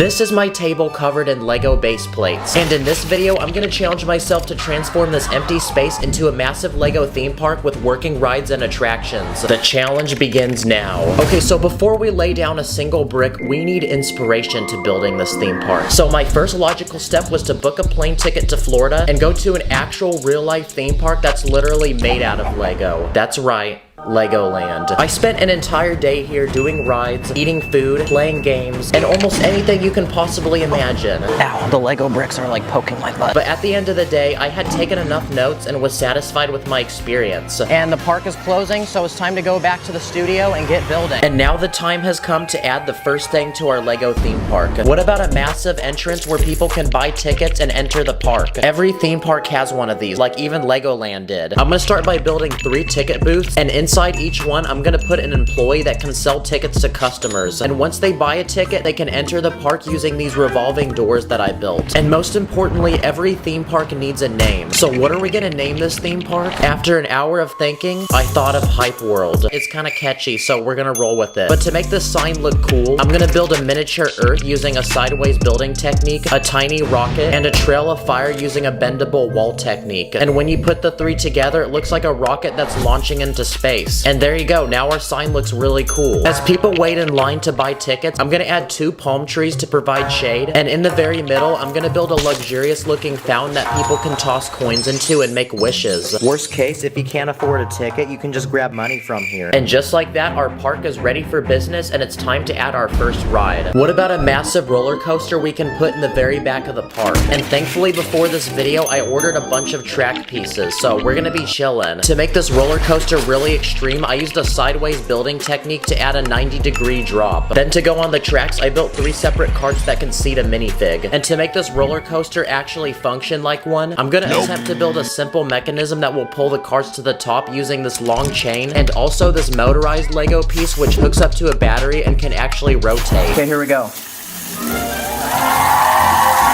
This is my table covered in Lego base plates, and in this video, I'm gonna challenge myself to transform this empty space into a massive Lego theme park with working rides and attractions. The challenge begins now. Okay, so before we lay down a single brick, we need inspiration to building this theme park. So my first logical step was to book a plane ticket to Florida and go to an actual real-life theme park that's literally made out of Lego. That's right. Legoland. I spent an entire day here doing rides, eating food, playing games, and almost anything you can possibly imagine. Ow, the Lego bricks are like poking my butt. But at the end of the day, I had taken enough notes and was satisfied with my experience. And the park is closing, so it's time to go back to the studio and get building. And now the time has come to add the first thing to our Lego theme park. What about a massive entrance where people can buy tickets and enter the park? Every theme park has one of these, like even Legoland did. I'm gonna start by building 3 ticket booths, and inside each one, I'm gonna put an employee that can sell tickets to customers. And once they buy a ticket, they can enter the park using these revolving doors that I built. And most importantly, every theme park needs a name. So what are we gonna name this theme park? After an hour of thinking, I thought of Hype World. It's kind of catchy, so we're gonna roll with it. But to make this sign look cool, I'm gonna build a miniature Earth using a sideways building technique, a tiny rocket, and a trail of fire using a bendable wall technique. And when you put the 3 together, it looks like a rocket that's launching into space. And there you go, now our sign looks really cool. As people wait in line to buy tickets, I'm gonna add 2 palm trees to provide shade, and in the very middle, I'm gonna build a luxurious looking fountain that people can toss coins into and make wishes. Worst case, if you can't afford a ticket, you can just grab money from here. And just like that, our park is ready for business, and it's time to add our first ride. What about a massive roller coaster we can put in the very back of the park? And thankfully, before this video, I ordered a bunch of track pieces, so we're gonna be chillin'. To make this roller coaster really extreme, I used a sideways building technique to add a 90-degree drop. Then to go on the tracks, I built 3 separate carts that can seat a minifig. And to make this roller coaster actually function like one, I'm gonna attempt to build a simple mechanism that will pull the carts to the top using this long chain, and also this motorized Lego piece which hooks up to a battery and can actually rotate. Okay, here we go.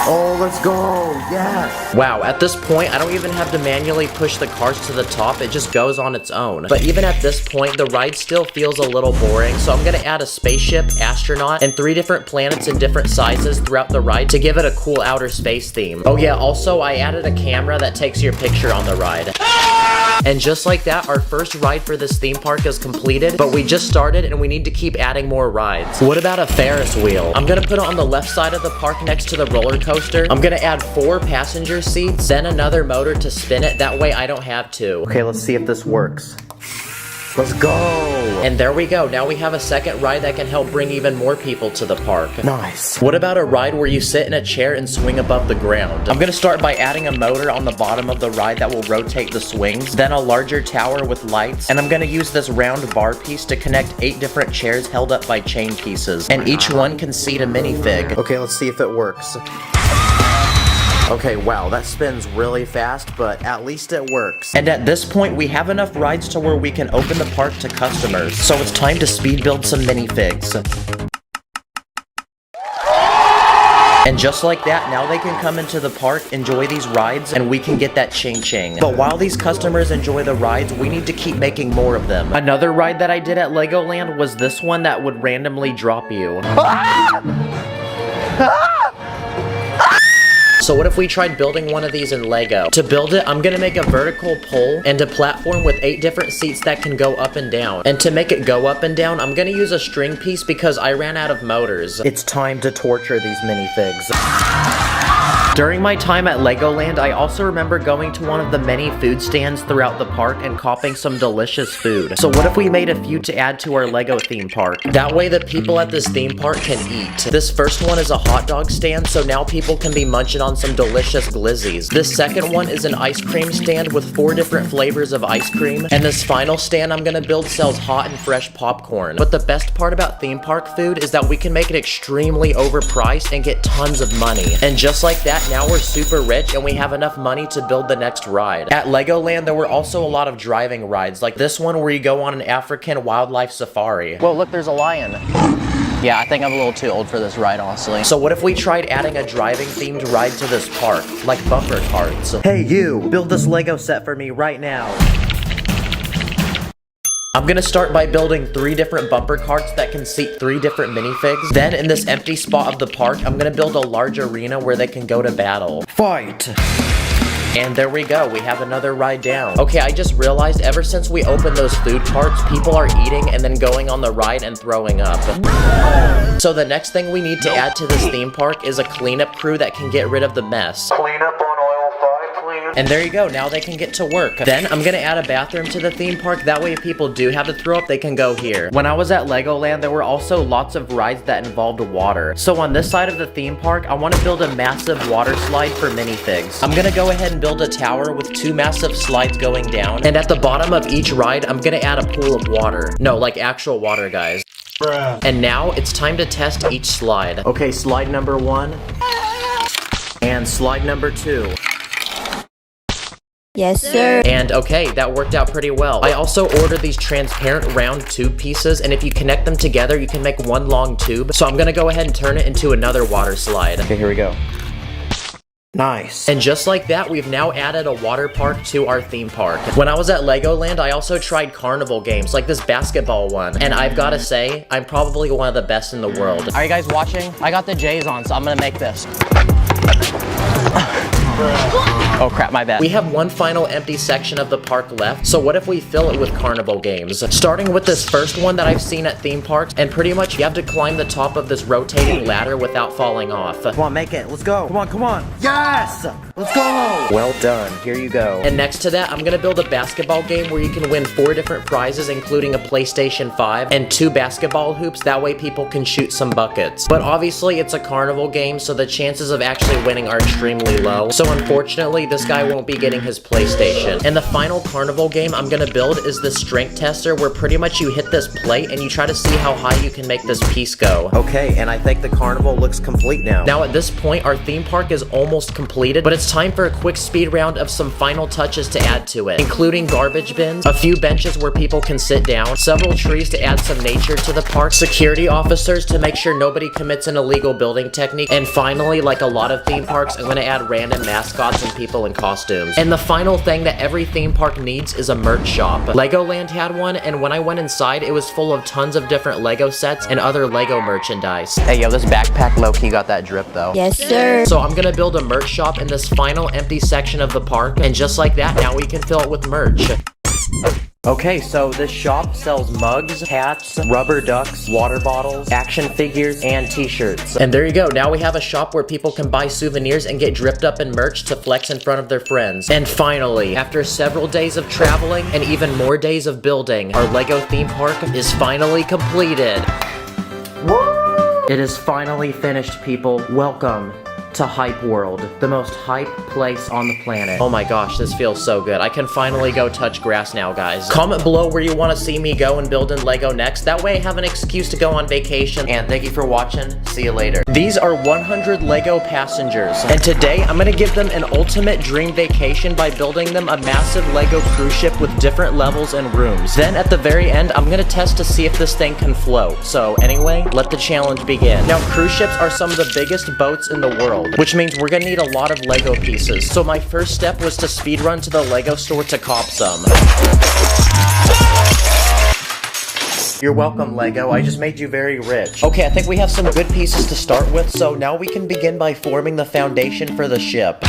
Oh, let's go, yes! Wow, at this point, I don't even have to manually push the carts to the top, it just goes on its own. But even at this point, the ride still feels a little boring, so I'm gonna add a spaceship, astronaut, and 3 different planets in different sizes throughout the ride to give it a cool outer space theme. Oh yeah, also, I added a camera that takes your picture on the ride. And just like that, our first ride for this theme park is completed, but we just started and we need to keep adding more rides. What about a Ferris wheel? I'm gonna put it on the left side of the park next to the roller coaster. I'm gonna add 4 passenger seats, then another motor to spin it, that way I don't have to. Okay, let's see if this works. Let's go! And there we go, now we have a second ride that can help bring even more people to the park. Nice. What about a ride where you sit in a chair and swing above the ground? I'm gonna start by adding a motor on the bottom of the ride that will rotate the swings, then a larger tower with lights, and I'm gonna use this round bar piece to connect 8 different chairs held up by chain pieces, and each one can seat a minifig. Okay, let's see if it works. Okay, wow, that spins really fast, but at least it works. And at this point, we have enough rides to where we can open the park to customers. So it's time to speed build some minifigs. And just like that, now they can come into the park, enjoy these rides, and we can get that ching-ching. But while these customers enjoy the rides, we need to keep making more of them. Another ride that I did at Legoland was this one that would randomly drop you. So what if we tried building one of these in Lego? To build it, I'm gonna make a vertical pole and a platform with 8 different seats that can go up and down. And to make it go up and down, I'm gonna use a string piece because I ran out of motors. It's time to torture these minifigs. During my time at Legoland, I also remember going to one of the many food stands throughout the park and copping some delicious food. So what if we made a few to add to our Lego theme park? That way the people at this theme park can eat. This first one is a hot dog stand, so now people can be munching on some delicious glizzies. This second one is an ice cream stand with 4 different flavors of ice cream. And this final stand I'm gonna build sells hot and fresh popcorn. But the best part about theme park food is that we can make it extremely overpriced and get tons of money. And just like that, now we're super rich and we have enough money to build the next ride. At Legoland, there were also a lot of driving rides, like this one where you go on an African wildlife safari. Whoa, look, there's a lion. Yeah, I think I'm a little too old for this ride, honestly. So what if we tried adding a driving themed ride to this park, like bumper carts? Hey you, build this Lego set for me right now. I'm gonna start by building 3 different bumper carts that can seat 3 different minifigs. Then in this empty spot of the park, I'm gonna build a large arena where they can go to battle. Fight! And there we go, we have another ride down. Okay, I just realized ever since we opened those food carts, people are eating and then going on the ride and throwing up. So the next thing we need to add to this theme park is a cleanup crew that can get rid of the mess. Clean up on aisle 5, please. And there you go, now they can get to work. Then I'm gonna add a bathroom to the theme park, that way if people do have to throw up, they can go here. When I was at Legoland, there were also lots of rides that involved water. So on this side of the theme park, I wanna build a massive water slide for minifigs. I'm gonna go ahead and build a tower with 2 massive slides going down. And at the bottom of each ride, I'm gonna add a pool of water. No, like actual water, guys. Bruh. And now it's time to test each slide. Okay, slide number 1. And slide number 2. Yes, sir. And okay, that worked out pretty well. I also ordered these transparent round tube pieces, and if you connect them together, you can make one long tube. So I'm gonna go ahead and turn it into another water slide. Okay, here we go. Nice. And just like that, we've now added a water park to our theme park. When I was at Legoland, I also tried carnival games, like this basketball one. And I've gotta say, I'm probably one of the best in the world. Are you guys watching? I got the J's on, so I'm gonna make this. Oh crap, my bad. We have one final empty section of the park left, so what if we fill it with carnival games? Starting with this first one that I've seen at theme parks, and pretty much you have to climb the top of this rotating ladder without falling off. Come on, make it, let's go. Come on, come on. Yes! Let's go! Well done, here you go. And next to that, I'm gonna build a basketball game where you can win 4 different prizes, including a PlayStation 5 and 2 basketball hoops, that way people can shoot some buckets. But obviously, it's a carnival game, so the chances of actually winning are extremely low. So unfortunately, this guy won't be getting his PlayStation. And the final carnival game I'm gonna build is the strength tester, where pretty much you hit this plate and you try to see how high you can make this piece go. Okay, and I think the carnival looks complete now. Now at this point, our theme park is almost completed, but it's time for a quick speed round of some final touches to add to it, including garbage bins, a few benches where people can sit down, several trees to add some nature to the park, security officers to make sure nobody commits an illegal building technique, and finally, like a lot of theme parks, I'm gonna add random mascots and people in costumes. And the final thing that every theme park needs is a merch shop. Legoland had one, and when I went inside, it was full of tons of different Lego sets and other Lego merchandise. Hey yo, this backpack low-key got that drip though. Yes, sir. So I'm gonna build a merch shop in this final empty section of the park, and just like that, now we can fill it with merch. Okay, so this shop sells mugs, hats, rubber ducks, water bottles, action figures, and t-shirts. And there you go, now we have a shop where people can buy souvenirs and get dripped up in merch to flex in front of their friends. And finally, after several days of traveling and even more days of building, our Lego theme park is finally completed. Woo! It is finally finished, people. Welcome to Hype World, the most hype place on the planet. Oh my gosh, this feels so good. I can finally go touch grass now, guys. Comment below where you want to see me go and build in Lego next. That way I have an excuse to go on vacation. And thank you for watching. See you later. These are 100 Lego passengers. And today I'm gonna give them an ultimate dream vacation by building them a massive Lego cruise ship with different levels and rooms. Then at the very end, I'm gonna test to see if this thing can float. So anyway, let the challenge begin. Now, cruise ships are some of the biggest boats in the world, which means we're gonna need a lot of Lego pieces. So my first step was to speedrun to the Lego store to cop some. You're welcome, Lego. I just made you very rich. Okay, I think we have some good pieces to start with, so now we can begin by forming the foundation for the ship.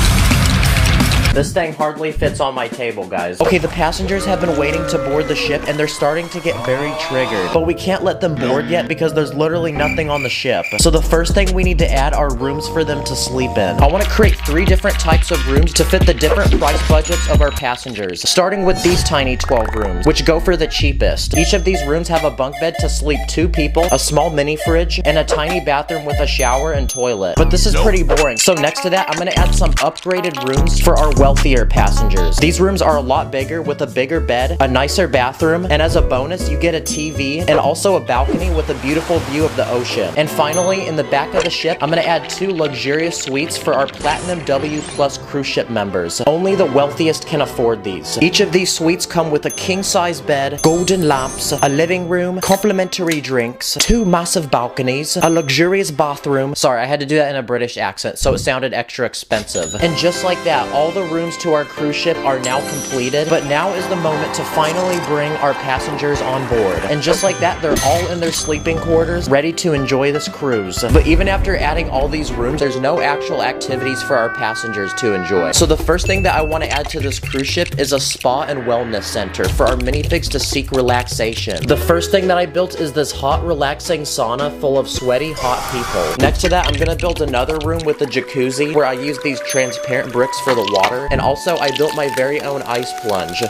This thing hardly fits on my table, guys. Okay, the passengers have been waiting to board the ship, and they're starting to get very triggered. But we can't let them board yet because there's literally nothing on the ship. So the first thing we need to add are rooms for them to sleep in. I want to create 3 different types of rooms to fit the different price budgets of our passengers. Starting with these tiny 12 rooms, which go for the cheapest. Each of these rooms have a bunk bed to sleep 2 people, a small mini fridge, and a tiny bathroom with a shower and toilet. But this is pretty boring. So next to that, I'm going to add some upgraded rooms for our wealthier passengers. These rooms are a lot bigger with a bigger bed, a nicer bathroom, and as a bonus, you get a TV and also a balcony with a beautiful view of the ocean. And finally, in the back of the ship, I'm gonna add 2 luxurious suites for our Platinum W Plus cruise ship members. Only the wealthiest can afford these. Each of these suites come with a king-size bed, golden lamps, a living room, complimentary drinks, 2 massive balconies, a luxurious bathroom. Sorry, I had to do that in a British accent, so it sounded extra expensive. And just like that, all the rooms rooms to our cruise ship are now completed, but now is the moment to finally bring our passengers on board. And just like that, they're all in their sleeping quarters, ready to enjoy this cruise. But even after adding all these rooms, there's no actual activities for our passengers to enjoy. So the first thing that I want to add to this cruise ship is a spa and wellness center for our minifigs to seek relaxation. The first thing that I built is this hot, relaxing sauna full of sweaty, hot people. Next to that, I'm gonna build another room with a jacuzzi where I use these transparent bricks for the water, and also I built my very own ice plunge.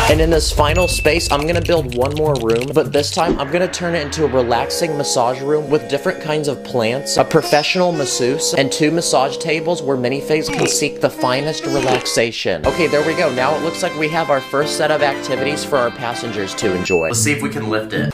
And in this final space, I'm gonna build one more room, but this time I'm gonna turn it into a relaxing massage room with different kinds of plants, a professional masseuse, and 2 massage tables where minifigs can seek the finest relaxation. Okay, there we go. Now it looks like we have our first set of activities for our passengers to enjoy. Let's see if we can lift it.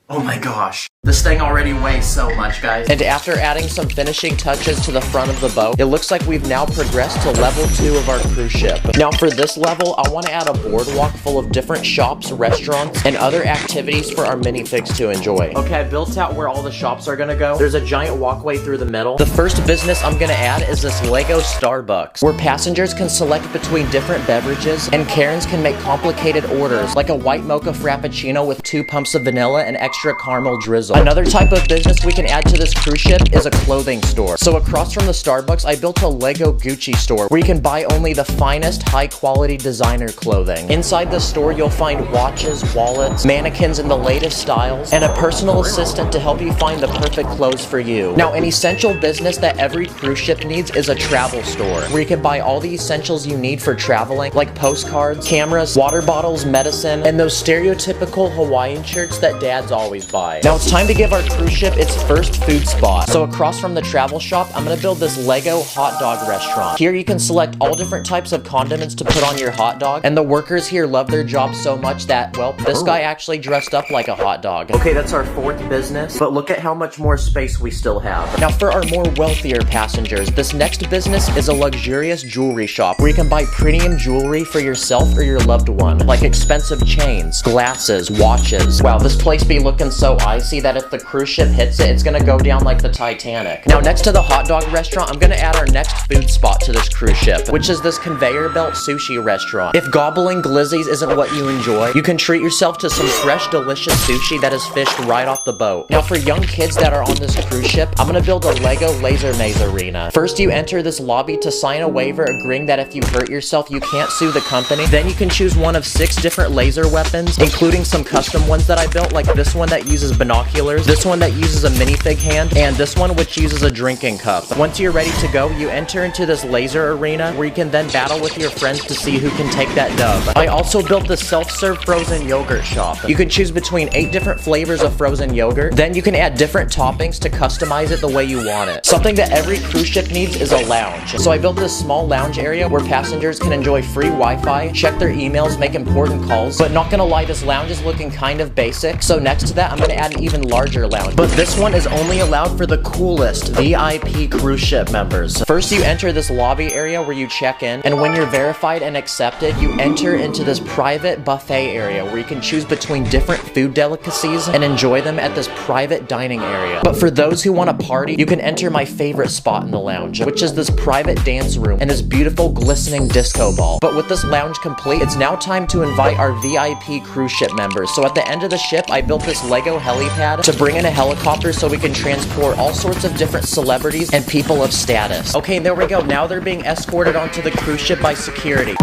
Oh my gosh. This thing already weighs so much, guys. And after adding some finishing touches to the front of the boat, it looks like we've now progressed to level 2 of our cruise ship. Now for this level, I want to add a boardwalk full of different shops, restaurants, and other activities for our minifigs to enjoy. Okay, I built out where all the shops are gonna go. There's a giant walkway through the middle. The first business I'm gonna add is this Lego Starbucks, where passengers can select between different beverages, and Karens can make complicated orders, like a white mocha frappuccino with 2 pumps of vanilla and extra caramel drizzle. Another type of business we can add to this cruise ship is a clothing store. So across from the Starbucks, I built a Lego Gucci store where you can buy only the finest high-quality designer clothing. Inside the store, you'll find watches, wallets, mannequins in the latest styles, and a personal assistant to help you find the perfect clothes for you. Now, an essential business that every cruise ship needs is a travel store where you can buy all the essentials you need for traveling, like postcards, cameras, water bottles, medicine, and those stereotypical Hawaiian shirts that dads always buy. Now it's time to give our cruise ship its first food spot. So across from the travel shop, I'm gonna build this Lego hot dog restaurant. Here you can select all different types of condiments to put on your hot dog, and the workers here love their job so much that, well, this guy actually dressed up like a hot dog. Okay, that's our 4th business, but look at how much more space we still have. Now for our more wealthier passengers, this next business is a luxurious jewelry shop where you can buy premium jewelry for yourself or your loved one, like expensive chains, glasses, watches. Wow, this place be looking so icy that if the cruise ship hits it, it's gonna go down like the Titanic. Now next to the hot dog restaurant, I'm gonna add our next food spot to this cruise ship, which is this conveyor belt sushi restaurant. If gobbling glizzies isn't what you enjoy, you can treat yourself to some fresh, delicious sushi that is fished right off the boat. Now for young kids that are on this cruise ship, I'm gonna build a Lego laser maze arena. First, you enter this lobby to sign a waiver agreeing that if you hurt yourself, you can't sue the company. Then you can choose one of 6 different laser weapons, including some custom ones that I built, like this one that uses binoculars, this one that uses a minifig hand, and this one which uses a drinking cup. Once you're ready to go, you enter into this laser arena where you can then battle with your friends to see who can take that dub. I also built this self-serve frozen yogurt shop. You can choose between 8 different flavors of frozen yogurt. Then you can add different toppings to customize it the way you want it. Something that every cruise ship needs is a lounge. So I built this small lounge area where passengers can enjoy free Wi-Fi, check their emails, make important calls. But not gonna lie, this lounge is looking kind of basic. So next to that, I'm gonna add an even larger lounge. But this one is only allowed for the coolest VIP cruise ship members. First, you enter this lobby area where you check in, and when you're verified and accepted, you enter into this private buffet area where you can choose between different food delicacies and enjoy them at this private dining area. But for those who want to party, you can enter my favorite spot in the lounge, which is this private dance room and this beautiful glistening disco ball. But with this lounge complete, it's now time to invite our VIP cruise ship members. So at the end of the ship, I built this Lego helipad to bring in a helicopter so we can transport all sorts of different celebrities and people of status. Okay, there we go. Now they're being escorted onto the cruise ship by security.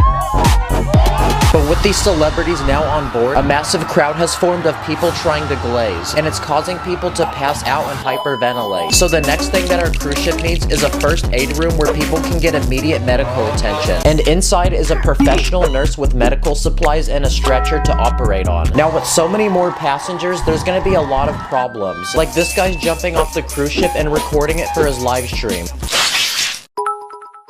But with these celebrities now on board, a massive crowd has formed of people trying to glaze, and it's causing people to pass out and hyperventilate. So the next thing that our cruise ship needs is a first aid room where people can get immediate medical attention. And inside is a professional nurse with medical supplies and a stretcher to operate on. Now with so many more passengers, there's gonna be a lot of problems. Like this guy's jumping off the cruise ship and recording it for his live stream.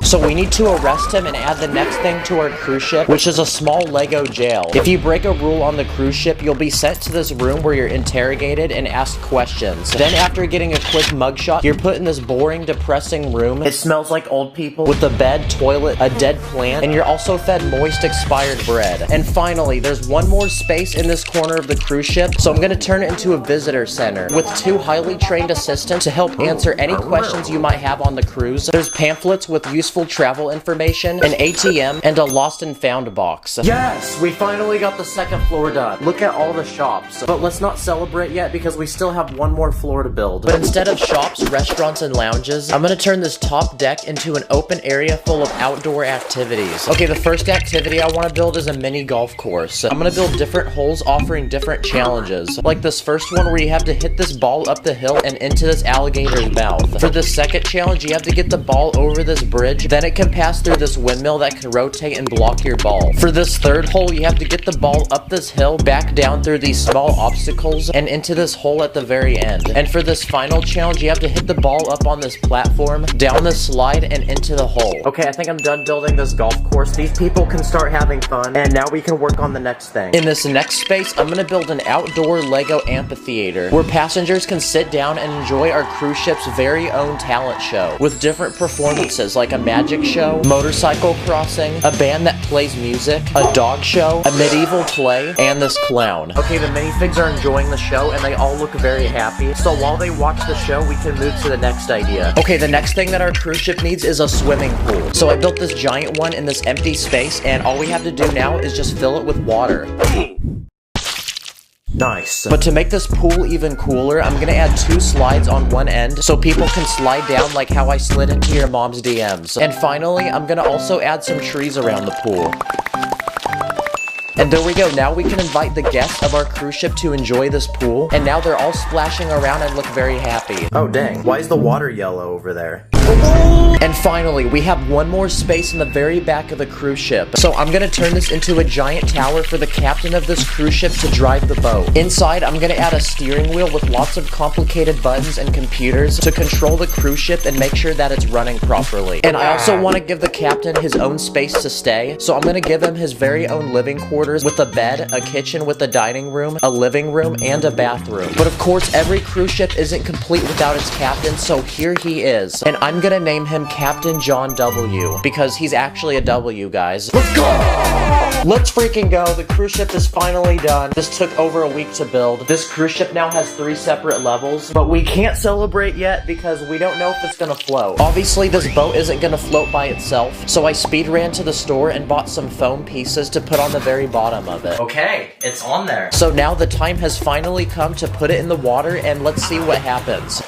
So we need to arrest him and add the next thing to our cruise ship, which is a small Lego jail. If you break a rule on the cruise ship, you'll be sent to this room where you're interrogated and asked questions. Then after getting a quick mugshot, you're put in this boring, depressing room. It smells like old people with a bed, toilet, a dead plant, and you're also fed moist, expired bread. And finally, there's one more space in this corner of the cruise ship, so I'm gonna turn it into a visitor center with 2 highly trained assistants to help answer any questions you might have on the cruise. There's pamphlets with useful useful travel information, an ATM, and a lost and found box. Yes, we finally got the second floor done. Look at all the shops. But let's not celebrate yet because we still have one more floor to build. But instead of shops, restaurants, and lounges, I'm gonna turn this top deck into an open area full of outdoor activities. Okay, the first activity I want to build is a mini golf course. I'm gonna build different holes offering different challenges. Like this first one where you have to hit this ball up the hill and into this alligator's mouth. For the second challenge, you have to get the ball over this bridge, then it can pass through this windmill that can rotate and block your ball. For this third hole, you have to get the ball up this hill, back down through these small obstacles, and into this hole at the very end. And for this final challenge, you have to hit the ball up on this platform, down this slide, and into the hole. Okay, I think I'm done building this golf course. These people can start having fun, and now we can work on the next thing. In this next space, I'm gonna build an outdoor Lego amphitheater where passengers can sit down and enjoy our cruise ship's very own talent show with different performances like a magic show, motorcycle crossing, a band that plays music, a dog show, a medieval play, and this clown. Okay, the minifigs are enjoying the show and they all look very happy. So while they watch the show, we can move to the next idea. Okay, the next thing that our cruise ship needs is a swimming pool. So I built this giant one in this empty space, and all we have to do now is just fill it with water. Nice. But to make this pool even cooler, I'm gonna add 2 slides on one end so people can slide down like how I slid into your mom's DMs. And finally, I'm gonna also add some trees around the pool. And there we go, now we can invite the guests of our cruise ship to enjoy this pool, and now they're all splashing around and look very happy. Oh dang, why is the water yellow over there? And finally, we have one more space in the very back of the cruise ship. So I'm gonna turn this into a giant tower for the captain of this cruise ship to drive the boat. Inside, I'm gonna add a steering wheel with lots of complicated buttons and computers to control the cruise ship and make sure that it's running properly. And I also want to give the captain his own space to stay, so I'm gonna give him his very own living quarters with a bed, a kitchen with a dining room, a living room, and a bathroom. But of course, every cruise ship isn't complete without its captain, so here he is. And I'm gonna name him Captain John W, because he's actually a W, guys. Let's go! Let's freaking go. The cruise ship is finally done. This took over a week to build. This cruise ship now has 3 separate levels, but we can't celebrate yet because we don't know if it's gonna float. Obviously, this boat isn't gonna float by itself, so I speed ran to the store and bought some foam pieces to put on the very bottom of it. Okay, it's on there. So now the time has finally come to put it in the water, and let's see what happens.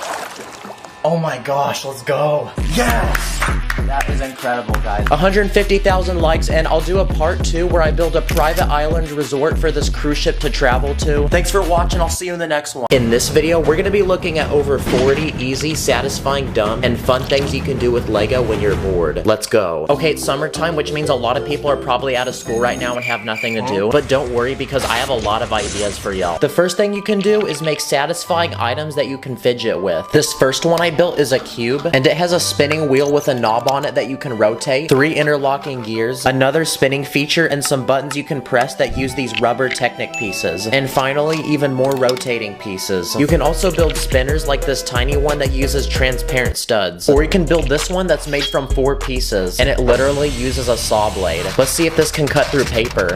Oh my gosh, let's go. Yes! That is incredible, guys. 150,000 likes, and I'll do a part 2 where I build a private island resort for this cruise ship to travel to. Thanks for watching, I'll see you in the next one. In this video, we're gonna be looking at over 40 easy, satisfying, dumb, and fun things you can do with Lego when you're bored. Let's go. Okay, it's summertime, which means a lot of people are probably out of school right now and have nothing to do. But don't worry, because I have a lot of ideas for y'all. The first thing you can do is make satisfying items that you can fidget with. This first one I built is a cube, and it has a spinning wheel with a knob on it that you can rotate, 3 interlocking gears, another spinning feature, and some buttons you can press that use these rubber Technic pieces. And finally, even more rotating pieces. You can also build spinners like this tiny one that uses transparent studs. Or you can build this one that's made from 4 pieces, and it literally uses a saw blade. Let's see if this can cut through paper.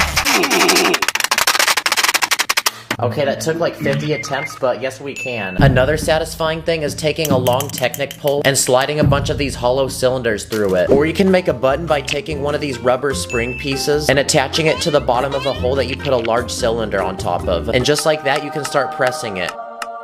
Okay, that took like 50 attempts, but yes we can. Another satisfying thing is taking a long Technic pole and sliding a bunch of these hollow cylinders through it. Or you can make a button by taking one of these rubber spring pieces and attaching it to the bottom of a hole that you put a large cylinder on top of. And just like that, you can start pressing it.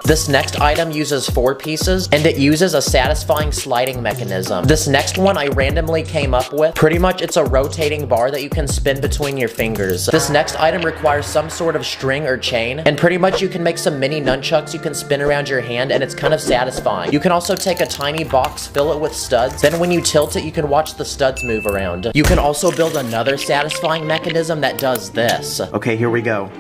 This next item uses 4 pieces, and it uses a satisfying sliding mechanism. This next one I randomly came up with. Pretty much it's a rotating bar that you can spin between your fingers. This next item requires some sort of string or chain, and pretty much you can make some mini nunchucks you can spin around your hand, and it's kind of satisfying. You can also take a tiny box, fill it with studs, then when you tilt it, you can watch the studs move around. You can also build another satisfying mechanism that does this. Okay, here we go.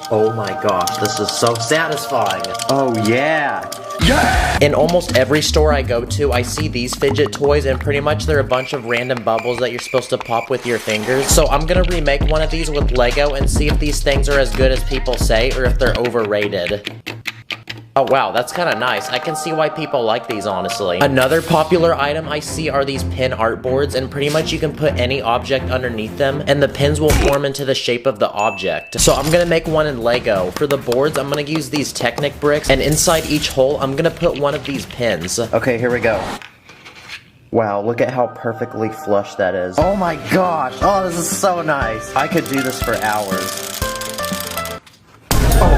Oh my gosh, this is so satisfying. Oh yeah. Yeah! In almost every store I go to, I see these fidget toys, and pretty much they're a bunch of random bubbles that you're supposed to pop with your fingers. So I'm gonna remake one of these with Lego and see if these things are as good as people say or if they're overrated. Oh wow, that's kind of nice. I can see why people like these, honestly. Another popular item I see are these pin art boards, and pretty much you can put any object underneath them, and the pins will form into the shape of the object. So I'm gonna make one in Lego. For the boards, I'm gonna use these Technic bricks, and inside each hole, I'm gonna put one of these pins. Okay, here we go. Wow, look at how perfectly flush that is. Oh my gosh! Oh, this is so nice! I could do this for hours.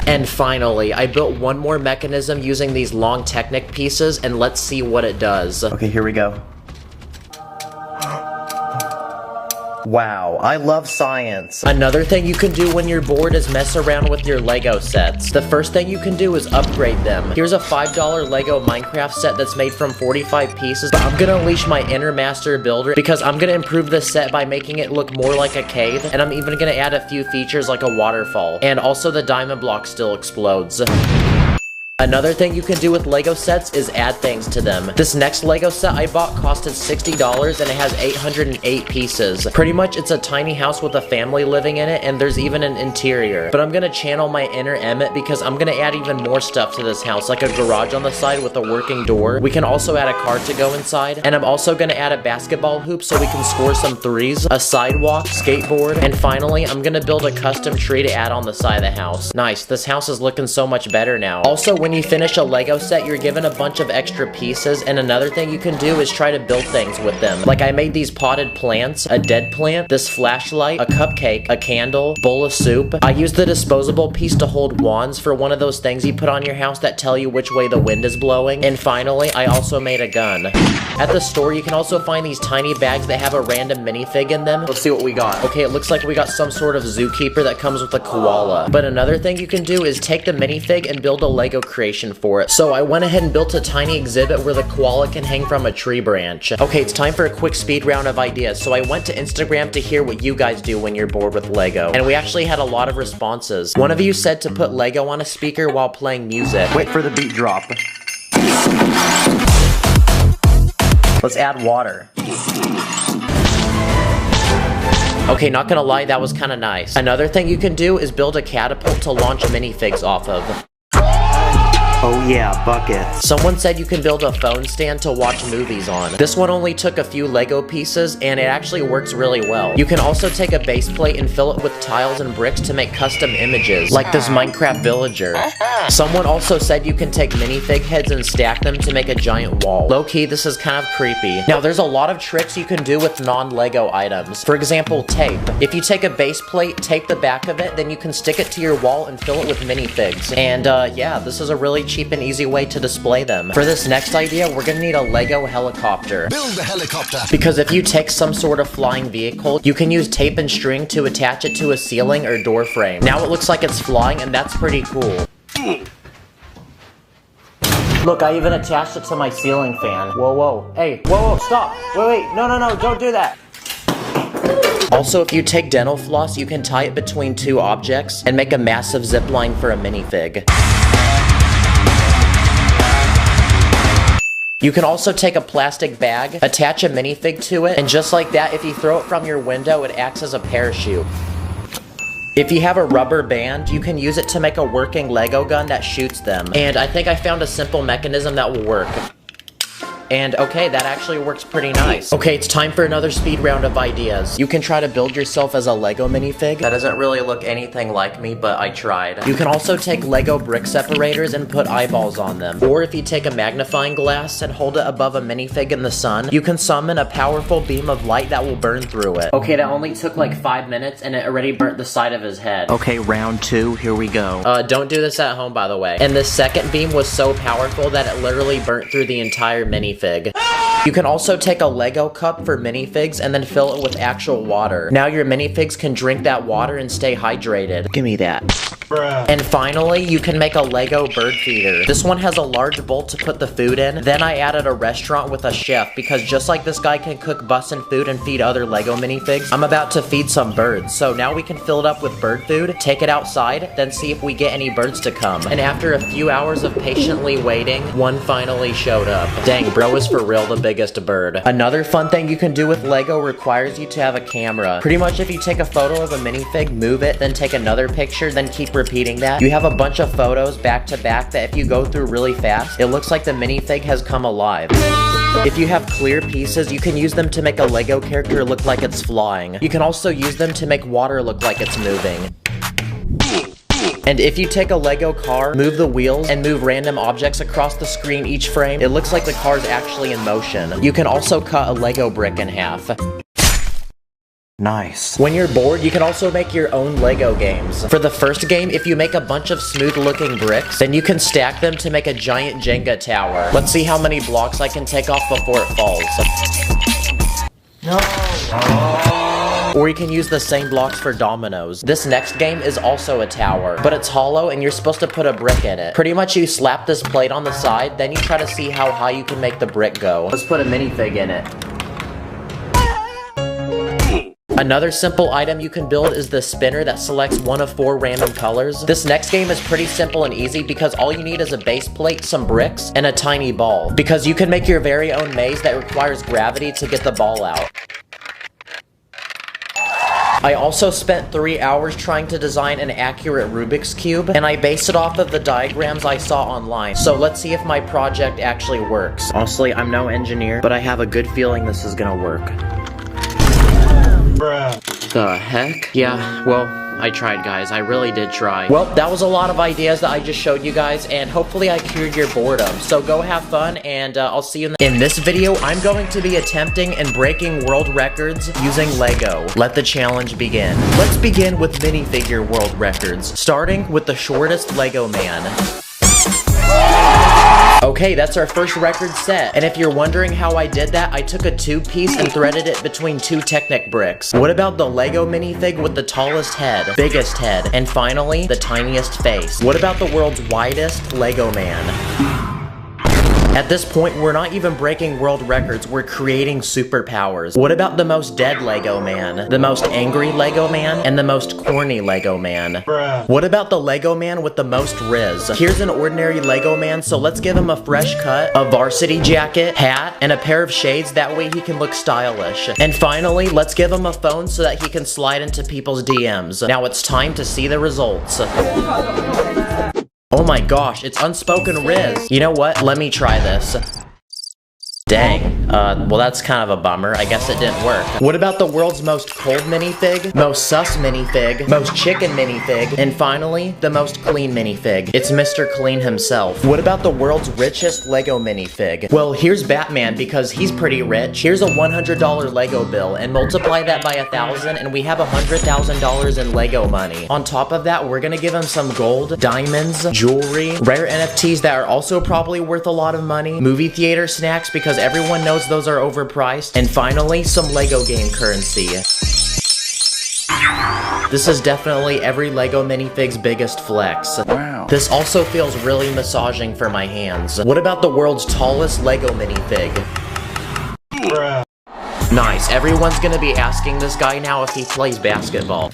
And finally, I built one more mechanism using these long Technic pieces, and let's see what it does. Okay, here we go. Wow, I love science. Another thing you can do when you're bored is mess around with your Lego sets. The first thing you can do is upgrade them. Here's a $5 Lego Minecraft set that's made from 45 pieces, but I'm gonna unleash my inner master builder because I'm gonna improve this set by making it look more like a cave, and I'm even gonna add a few features like a waterfall. And also the diamond block still explodes. Another thing you can do with Lego sets is add things to them. This next Lego set I bought costed $60 and it has 808 pieces. Pretty much it's a tiny house with a family living in it, and there's even an interior. But I'm gonna channel my inner Emmett because I'm gonna add even more stuff to this house, like a garage on the side with a working door. We can also add a car to go inside, and I'm also gonna add a basketball hoop so we can score some threes, a sidewalk, skateboard, and finally I'm gonna build a custom tree to add on the side of the house. Nice, this house is looking so much better now. Also, when you finish a Lego set, you're given a bunch of extra pieces, and another thing you can do is try to build things with them. Like I made these potted plants, a dead plant, this flashlight, a cupcake, a candle, bowl of soup. I used the disposable piece to hold wands for one of those things you put on your house that tell you which way the wind is blowing. And finally, I also made a gun. At the store, you can also find these tiny bags that have a random minifig in them. Let's see what we got. Okay, it looks like we got some sort of zookeeper that comes with a koala. But another thing you can do is take the minifig and build a Lego creation for it. So I went ahead and built a tiny exhibit where the koala can hang from a tree branch. Okay, it's time for a quick speed round of ideas. So I went to Instagram to hear what you guys do when you're bored with Lego, and we actually had a lot of responses. One of you said to put Lego on a speaker while playing music. Wait for the beat drop. Let's add water. Okay, not gonna lie, that was kinda nice. Another thing you can do is build a catapult to launch minifigs off of. Oh yeah, buckets. Someone said you can build a phone stand to watch movies on. This one only took a few Lego pieces, and it actually works really well. You can also take a base plate and fill it with tiles and bricks to make custom images, like this Minecraft villager. Someone also said you can take minifig heads and stack them to make a giant wall. Low-key, this is kind of creepy. Now, there's a lot of tricks you can do with non-Lego items. For example, tape. If you take a base plate, tape the back of it, then you can stick it to your wall and fill it with minifigs. And yeah, this is a really cheap and easy way to display them. For this next idea, we're gonna need a Lego helicopter. Build a helicopter! Because if you take some sort of flying vehicle, you can use tape and string to attach it to a ceiling or door frame. Now it looks like it's flying, and that's pretty cool. Look, I even attached it to my ceiling fan. Whoa, whoa. Hey, whoa, whoa, stop. Wait, no, don't do that. Also, if you take dental floss, you can tie it between two objects and make a massive zip line for a minifig. You can also take a plastic bag, attach a minifig to it, and just like that, if you throw it from your window, it acts as a parachute. If you have a rubber band, you can use it to make a working Lego gun that shoots them. And I think I found a simple mechanism that will work. And okay, that actually works pretty nice. Okay, it's time for another speed round of ideas. You can try to build yourself as a Lego minifig. That doesn't really look anything like me, but I tried. You can also take Lego brick separators and put eyeballs on them. Or if you take a magnifying glass and hold it above a minifig in the sun, you can summon a powerful beam of light that will burn through it. Okay, that only took like 5 minutes and it already burnt the side of his head. Okay, round 2, here we go. Don't do this at home, by the way. And this second beam was so powerful that it literally burnt through the entire minifig. You can also take a Lego cup for minifigs and then fill it with actual water. Now your minifigs can drink that water and stay hydrated. Give me that. Bruh. And finally, you can make a Lego bird feeder. This one has a large bowl to put the food in. Then I added a restaurant with a chef because just like this guy can cook bussin' food and feed other Lego minifigs, I'm about to feed some birds. So now we can fill it up with bird food, take it outside, then see if we get any birds to come. And after a few hours of patiently waiting, one finally showed up. Dang, bro is for real the biggest bird. Another fun thing you can do with Lego requires you to have a camera. Pretty much if you take a photo of a minifig, move it, then take another picture, then keep repeating that, you have a bunch of photos back to back that if you go through really fast, it looks like the minifig has come alive. If you have clear pieces, you can use them to make a Lego character look like it's flying. You can also use them to make water look like it's moving. And if you take a Lego car, move the wheels, and move random objects across the screen each frame, it looks like the car's actually in motion. You can also cut a Lego brick in half. Nice. When you're bored, you can also make your own Lego games. For the first game, if you make a bunch of smooth-looking bricks, then you can stack them to make a giant Jenga tower. Let's see how many blocks I can take off before it falls. No. Or you can use the same blocks for dominoes. This next game is also a tower, but it's hollow and you're supposed to put a brick in it. Pretty much you slap this plate on the side, then you try to see how high you can make the brick go. Let's put a minifig in it. Another simple item you can build is the spinner that selects one of 4 random colors. This next game is pretty simple and easy because all you need is a base plate, some bricks, and a tiny ball. Because you can make your very own maze that requires gravity to get the ball out. I also spent 3 hours trying to design an accurate Rubik's Cube, and I based it off of the diagrams I saw online. So let's see if my project actually works. Honestly, I'm no engineer, but I have a good feeling this is gonna work. Bruh. The heck? Yeah, well, I tried, guys. I really did try. Well, that was a lot of ideas that I just showed you guys, and hopefully I cured your boredom. So go have fun, and I'll see you in this video. I'm going to be attempting and breaking world records using Lego. Let the challenge begin. Let's begin with minifigure world records, starting with the shortest Lego man. Okay, that's our first record set. And if you're wondering how I did that, I took a 2-piece and threaded it between 2 Technic bricks. What about the Lego minifig with the tallest head, biggest head, and finally, the tiniest face? What about the world's widest Lego man? At this point, we're not even breaking world records, we're creating superpowers. What about the most dead Lego man, the most angry Lego man, and the most corny Lego man? Bruh. What about the Lego man with the most riz? Here's an ordinary Lego man, so let's give him a fresh cut, a varsity jacket, hat, and a pair of shades, that way he can look stylish. And finally, let's give him a phone so that he can slide into people's DMs. Now it's time to see the results. Oh my gosh, it's unspoken riz. You know what? Let me try this. Dang. Well that's kind of a bummer. I guess it didn't work. What about the world's most cold minifig, most sus minifig, most chicken minifig, and finally, the most clean minifig? It's Mr. Clean himself. What about the world's richest Lego minifig? Well, here's Batman because he's pretty rich. Here's a $100 Lego bill and multiply that by 1,000 and we have $100,000 in Lego money. On top of that, we're gonna give him some gold, diamonds, jewelry, rare NFTs that are also probably worth a lot of money, movie theater snacks because everyone knows those are overpriced, and finally, some Lego game currency. This is definitely every Lego minifig's biggest flex. Wow. This also feels really massaging for my hands. What about the world's tallest Lego minifig? Bruh. Nice, everyone's gonna be asking this guy now if he plays basketball.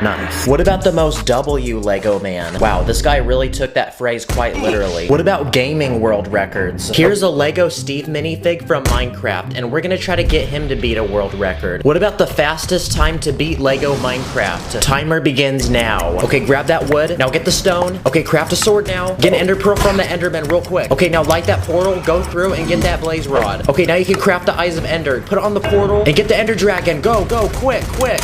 Nice. What about the most W Lego man? Wow, this guy really took that phrase quite literally. What about gaming world records? Here's a Lego Steve minifig from Minecraft, and we're gonna try to get him to beat a world record. What about the fastest time to beat Lego Minecraft? Timer begins now. Okay, grab that wood. Now get the stone. Okay, craft a sword now. Get an ender pearl from the enderman real quick. Okay, now light that portal, go through, and get that blaze rod. Okay, now you can craft the eyes of ender. Put it on the portal, and get the ender dragon. Go, go, quick, quick.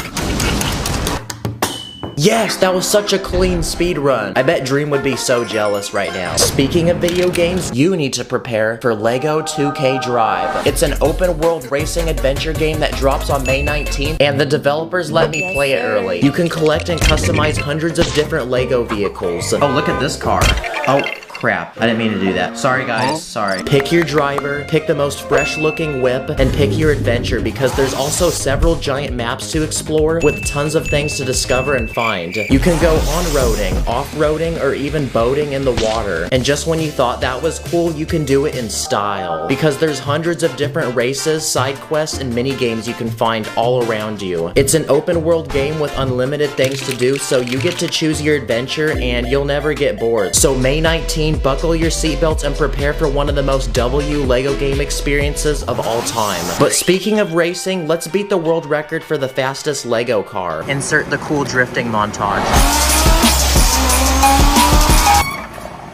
Yes, that was such a clean speed run. I bet Dream would be so jealous right now. Speaking of video games, you need to prepare for LEGO 2K Drive. It's an open world racing adventure game that drops on May 19th, and the developers let me play it early. You can collect and customize hundreds of different LEGO vehicles. Oh, look at this car. Oh. Crap, I didn't mean to do that. Sorry guys, sorry. Pick your driver, pick the most fresh looking whip, and pick your adventure because there's also several giant maps to explore with tons of things to discover and find. You can go on-roading, off-roading, or even boating in the water. And just when you thought that was cool, you can do it in style. Because there's hundreds of different races, side quests, and mini games you can find all around you. It's an open world game with unlimited things to do, so you get to choose your adventure and you'll never get bored. So May 19th, buckle your seatbelts and prepare for one of the most W LEGO game experiences of all time. But speaking of racing, let's beat the world record for the fastest LEGO car. Insert the cool drifting montage.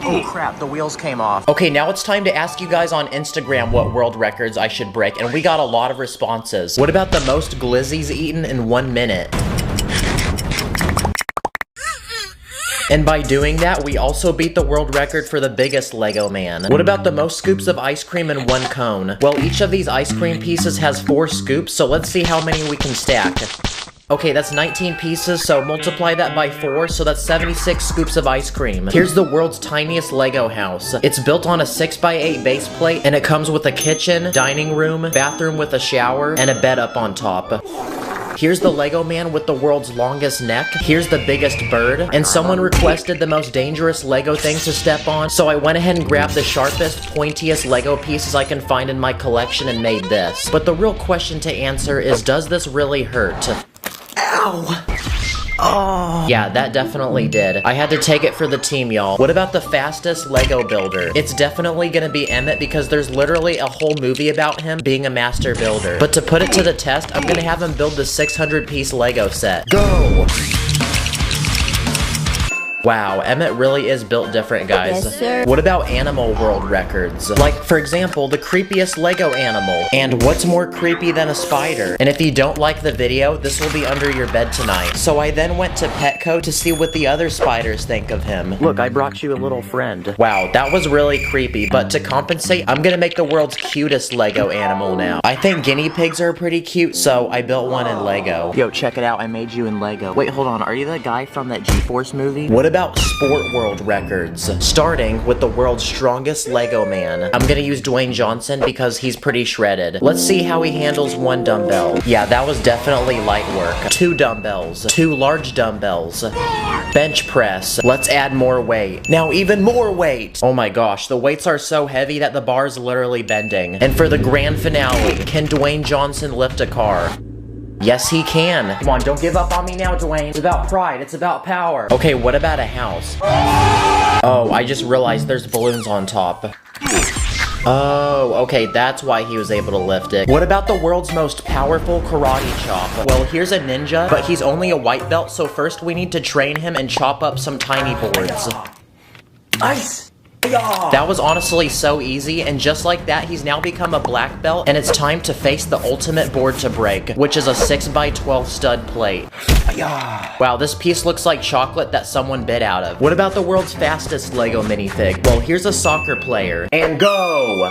Oh crap, the wheels came off. Okay, now it's time to ask you guys on Instagram what world records I should break, and we got a lot of responses. What about the most glizzies eaten in 1 minute? And by doing that, we also beat the world record for the biggest Lego man. What about the most scoops of ice cream in one cone? Well, each of these ice cream pieces has 4 scoops, so let's see how many we can stack. Okay, that's 19 pieces, so multiply that by 4, so that's 76 scoops of ice cream. Here's the world's tiniest Lego house. It's built on a 6x8 base plate, and it comes with a kitchen, dining room, bathroom with a shower, and a bed up on top. Here's the Lego man with the world's longest neck. Here's the biggest bird. And someone requested the most dangerous Lego thing to step on, so I went ahead and grabbed the sharpest, pointiest Lego pieces I can find in my collection and made this. But the real question to answer is, does this really hurt? Ow! Oh. Yeah, that definitely did. I had to take it for the team, y'all. What about the fastest Lego builder? It's definitely gonna be Emmett because there's literally a whole movie about him being a master builder. But to put it to the test, I'm gonna have him build the 600-piece Lego set. Go! Wow, Emmett really is built different, guys. Yes, sir. What about animal world records? Like, for example, the creepiest Lego animal. And what's more creepy than a spider? And if you don't like the video, this will be under your bed tonight. So I then went to Petco to see what the other spiders think of him. Look, I brought you a little friend. Wow, that was really creepy. But to compensate, I'm gonna make the world's cutest Lego animal now. I think guinea pigs are pretty cute, so I built one in Lego. Yo, check it out, I made you in Lego. Wait, hold on, are you the guy from that G-Force movie? What about sport world records? Starting with the world's strongest Lego man. I'm gonna use Dwayne Johnson because he's pretty shredded. Let's see how he handles 1 dumbbell. Yeah, that was definitely light work. 2 dumbbells. 2 large dumbbells. Bench press. Let's add more weight. Now even more weight! Oh my gosh, the weights are so heavy that the bar's literally bending. And for the grand finale, can Dwayne Johnson lift a car? Yes, he can. Come on, don't give up on me now, Dwayne. It's about pride. It's about power. Okay, what about a house? Oh, I just realized there's balloons on top. Oh, okay, that's why he was able to lift it. What about the world's most powerful karate chop? Well, here's a ninja, but he's only a white belt, so first we need to train him and chop up some tiny boards. Ice! That was honestly so easy, and just like that, he's now become a black belt, and it's time to face the ultimate board to break, which is a 6x12 stud plate. Wow, this piece looks like chocolate that someone bit out of. What about the world's fastest Lego minifig? Well, here's a soccer player. And go!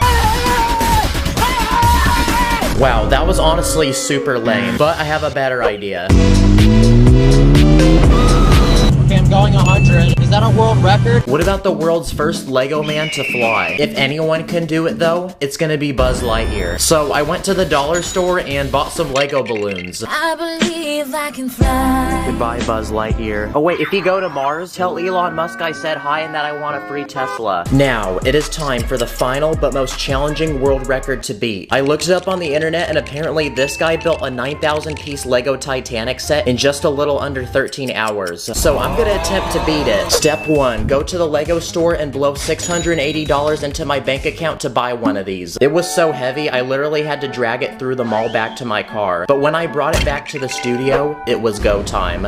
Wow, that was honestly super lame, but I have a better idea. Okay, I'm going 100. Is that a world record? What about the world's first Lego man to fly? If anyone can do it though, it's gonna be Buzz Lightyear. So I went to the dollar store and bought some Lego balloons. I believe I can fly. Goodbye, Buzz Lightyear. Oh wait, if you go to Mars, tell Elon Musk I said hi and that I want a free Tesla. Now, it is time for the final but most challenging world record to beat. I looked it up on the internet and apparently this guy built a 9,000-piece Lego Titanic set in just a little under 13 hours. So I'm gonna attempt to beat it. Step 1, go to the Lego store and blow $680 into my bank account to buy one of these. It was so heavy, I literally had to drag it through the mall back to my car. But when I brought it back to the studio, it was go time.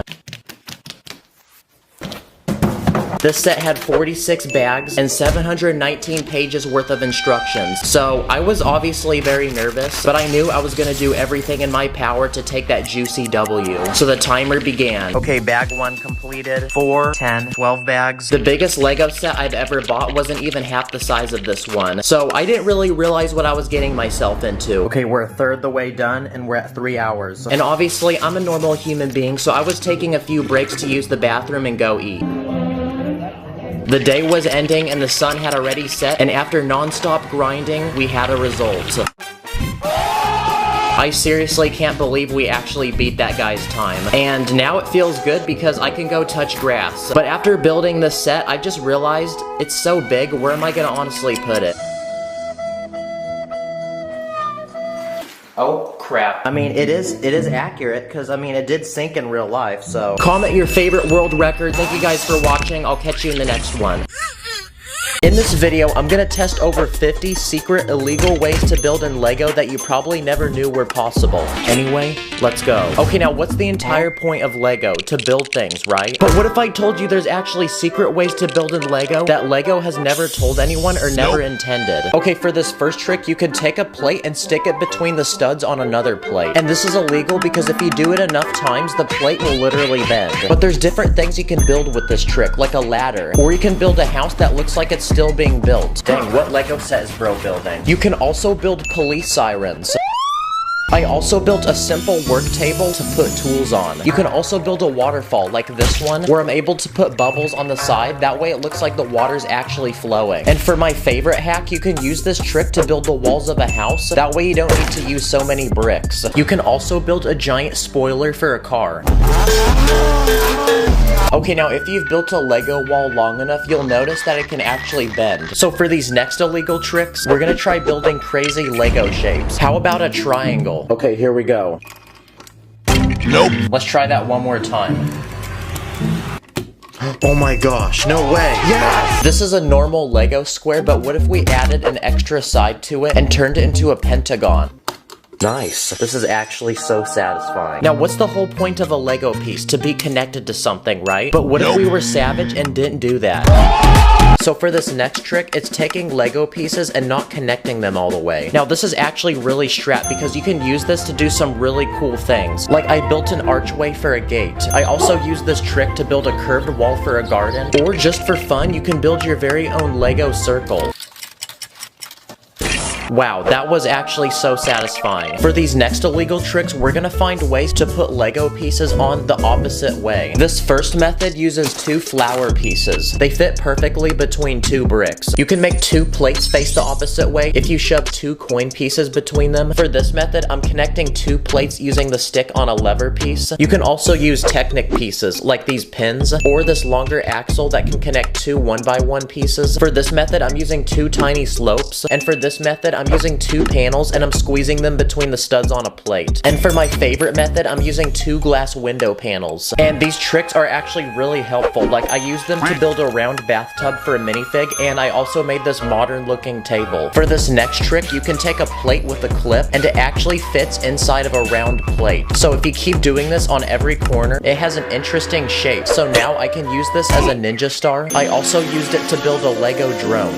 This set had 46 bags and 719 pages worth of instructions. So I was obviously very nervous, but I knew I was gonna do everything in my power to take that juicy W. So the timer began. Okay, bag 1 completed. 4, 10, 12 bags. The biggest Lego set I've ever bought wasn't even half the size of this one. So I didn't really realize what I was getting myself into. Okay, we're a third the way done and we're at 3 hours. And obviously I'm a normal human being, so I was taking a few breaks to use the bathroom and go eat. The day was ending and the sun had already set, and after non-stop grinding, we had a result. I seriously can't believe we actually beat that guy's time. And now it feels good because I can go touch grass. But after building this set, I just realized it's so big, where am I gonna honestly put it? Oh crap. I mean, it is accurate, because I mean, it did sink in real life, so. Comment your favorite world record. Thank you guys for watching. I'll catch you in the next one. In this video, I'm gonna test over 50 secret illegal ways to build in Lego that you probably never knew were possible. Anyway, let's go. Okay, now what's the entire point of Lego? To build things, right? But what if I told you there's actually secret ways to build in Lego that Lego has never told anyone or never intended? Okay, for this first trick, you can take a plate and stick it between the studs on another plate. And this is illegal because if you do it enough times, the plate will literally bend. But there's different things you can build with this trick, like a ladder. Or you can build a house that looks like it's still being built. Dang, what Lego set is bro building? You can also build police sirens. I also built a simple work table to put tools on. You can also build a waterfall like this one, where I'm able to put bubbles on the side, that way it looks like the water's actually flowing. And for my favorite hack, you can use this trick to build the walls of a house, that way you don't need to use so many bricks. You can also build a giant spoiler for a car. Okay, now if you've built a Lego wall long enough, you'll notice that it can actually bend. So for these next illegal tricks, we're gonna try building crazy Lego shapes. How about a triangle? Okay, here we go. Nope. Let's try that one more time. Oh my gosh, no way. Yes! This is a normal Lego square, but what if we added an extra side to it and turned it into a pentagon? Nice. This is actually so satisfying. Now, what's the whole point of a Lego piece? To be connected to something, right? But what if we were savage and didn't do that? So for this next trick, it's taking Lego pieces and not connecting them all the way. Now, this is actually really strapped because you can use this to do some really cool things. Like, I built an archway for a gate. I also used this trick to build a curved wall for a garden. Or just for fun, you can build your very own Lego circle. Wow, that was actually so satisfying. For these next illegal tricks, we're gonna find ways to put Lego pieces on the opposite way. This first method uses 2 flower pieces. They fit perfectly between 2 bricks. You can make 2 plates face the opposite way if you shove 2 coin pieces between them. For this method, I'm connecting 2 plates using the stick on a lever piece. You can also use Technic pieces, like these pins, or this longer axle that can connect 2 1x1 pieces. For this method, I'm using 2 tiny slopes, and for this method, I'm using 2 panels and I'm squeezing them between the studs on a plate. And for my favorite method, I'm using 2 glass window panels. And these tricks are actually really helpful. Like, I used them to build a round bathtub for a minifig, and I also made this modern looking table. For this next trick, you can take a plate with a clip and it actually fits inside of a round plate. So if you keep doing this on every corner, it has an interesting shape. So now I can use this as a ninja star. I also used it to build a Lego drone.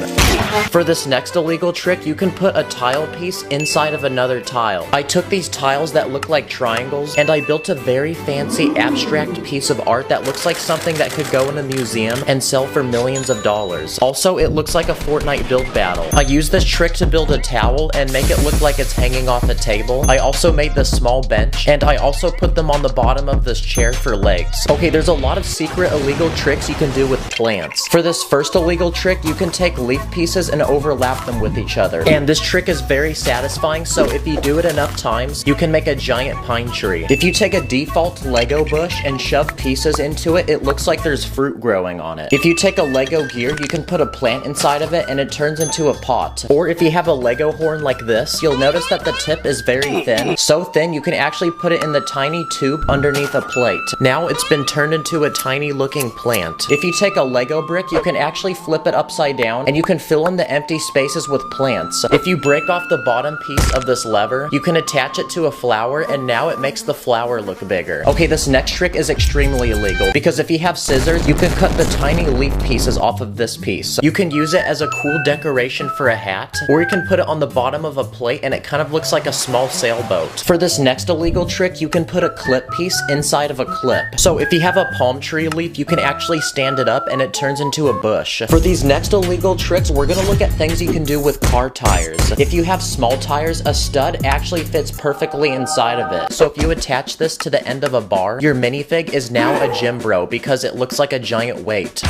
For this next illegal trick, you can put a tile piece inside of another tile. I took these tiles that look like triangles and I built a very fancy abstract piece of art that looks like something that could go in a museum and sell for millions of dollars. Also, it looks like a Fortnite build battle. I used this trick to build a towel and make it look like it's hanging off a table. I also made this small bench and I also put them on the bottom of this chair for legs. Okay, there's a lot of secret illegal tricks you can do with plants. For this first illegal trick, you can take leaf pieces and overlap them with each other. And this trick is very satisfying, so if you do it enough times, you can make a giant pine tree. If you take a default Lego bush and shove pieces into it, it looks like there's fruit growing on it. If you take a Lego gear, you can put a plant inside of it and it turns into a pot. Or if you have a Lego horn like this, you'll notice that the tip is very thin. So thin, you can actually put it in the tiny tube underneath a plate. Now it's been turned into a tiny looking plant. If you take a Lego brick, you can actually flip it upside down and you can fill in the empty spaces with plants. If you break off the bottom piece of this lever, you can attach it to a flower and now it makes the flower look bigger. Okay, this next trick is extremely illegal because if you have scissors, you can cut the tiny leaf pieces off of this piece. You can use it as a cool decoration for a hat, or you can put it on the bottom of a plate and it kind of looks like a small sailboat. For this next illegal trick, you can put a clip piece inside of a clip. So if you have a palm tree leaf, you can actually stand it up and it turns into a bush. For these next illegal tricks, we're gonna look at things you can do with car tires. If you have small tires, a stud actually fits perfectly inside of it. So if you attach this to the end of a bar, your minifig is now a gym bro because it looks like a giant weight.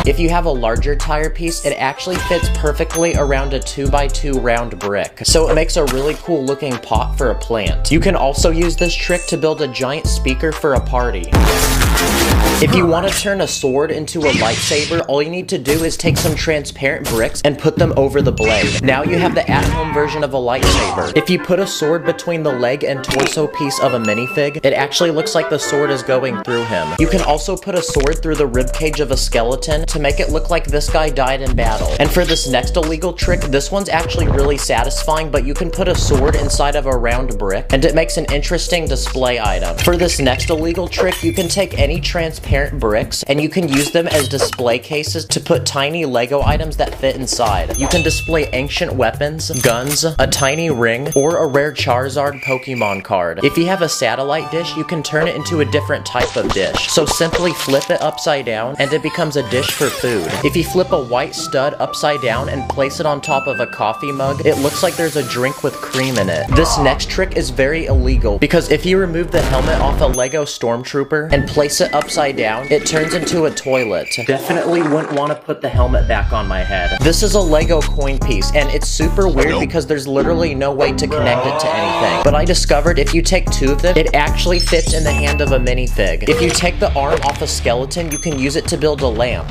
If you have a larger tire piece, it actually fits perfectly around a 2x2 round brick. So it makes a really cool looking pot for a plant. You can also use this trick to build a giant speaker for a party. If you want to turn a sword into a lightsaber, all you need to do is take some transparent bricks and put them over the blade. Now you have the at-home version of a lightsaber. If you put a sword between the leg and torso piece of a minifig, it actually looks like the sword is going through him. You can also put a sword through the ribcage of a skeleton to make it look like this guy died in battle. And for this next illegal trick, this one's actually really satisfying, but you can put a sword inside of a round brick, and it makes an interesting display item. For this next illegal trick, you can take any transparent bricks, and you can use them as display cases to put tiny Lego items that fit inside. You can display ancient weapons, guns, a tiny ring, or a rare Charizard Pokemon card. If you have a satellite dish, you can turn it into a different type of dish. So simply flip it upside down, and it becomes a dish for food. If you flip a white stud upside down and place it on top of a coffee mug, it looks like there's a drink with cream in it. This next trick is very illegal, because if you remove the helmet off a Lego Stormtrooper and place it upside down, it turns into a toilet. Definitely wouldn't want to put the helmet back on my head. This is a Lego coin piece, and it's super weird because there's literally no way to connect it to anything. But I discovered if you take two of them, it actually fits in the hand of a minifig. If you take the arm off a skeleton, you can use it to build a lamp.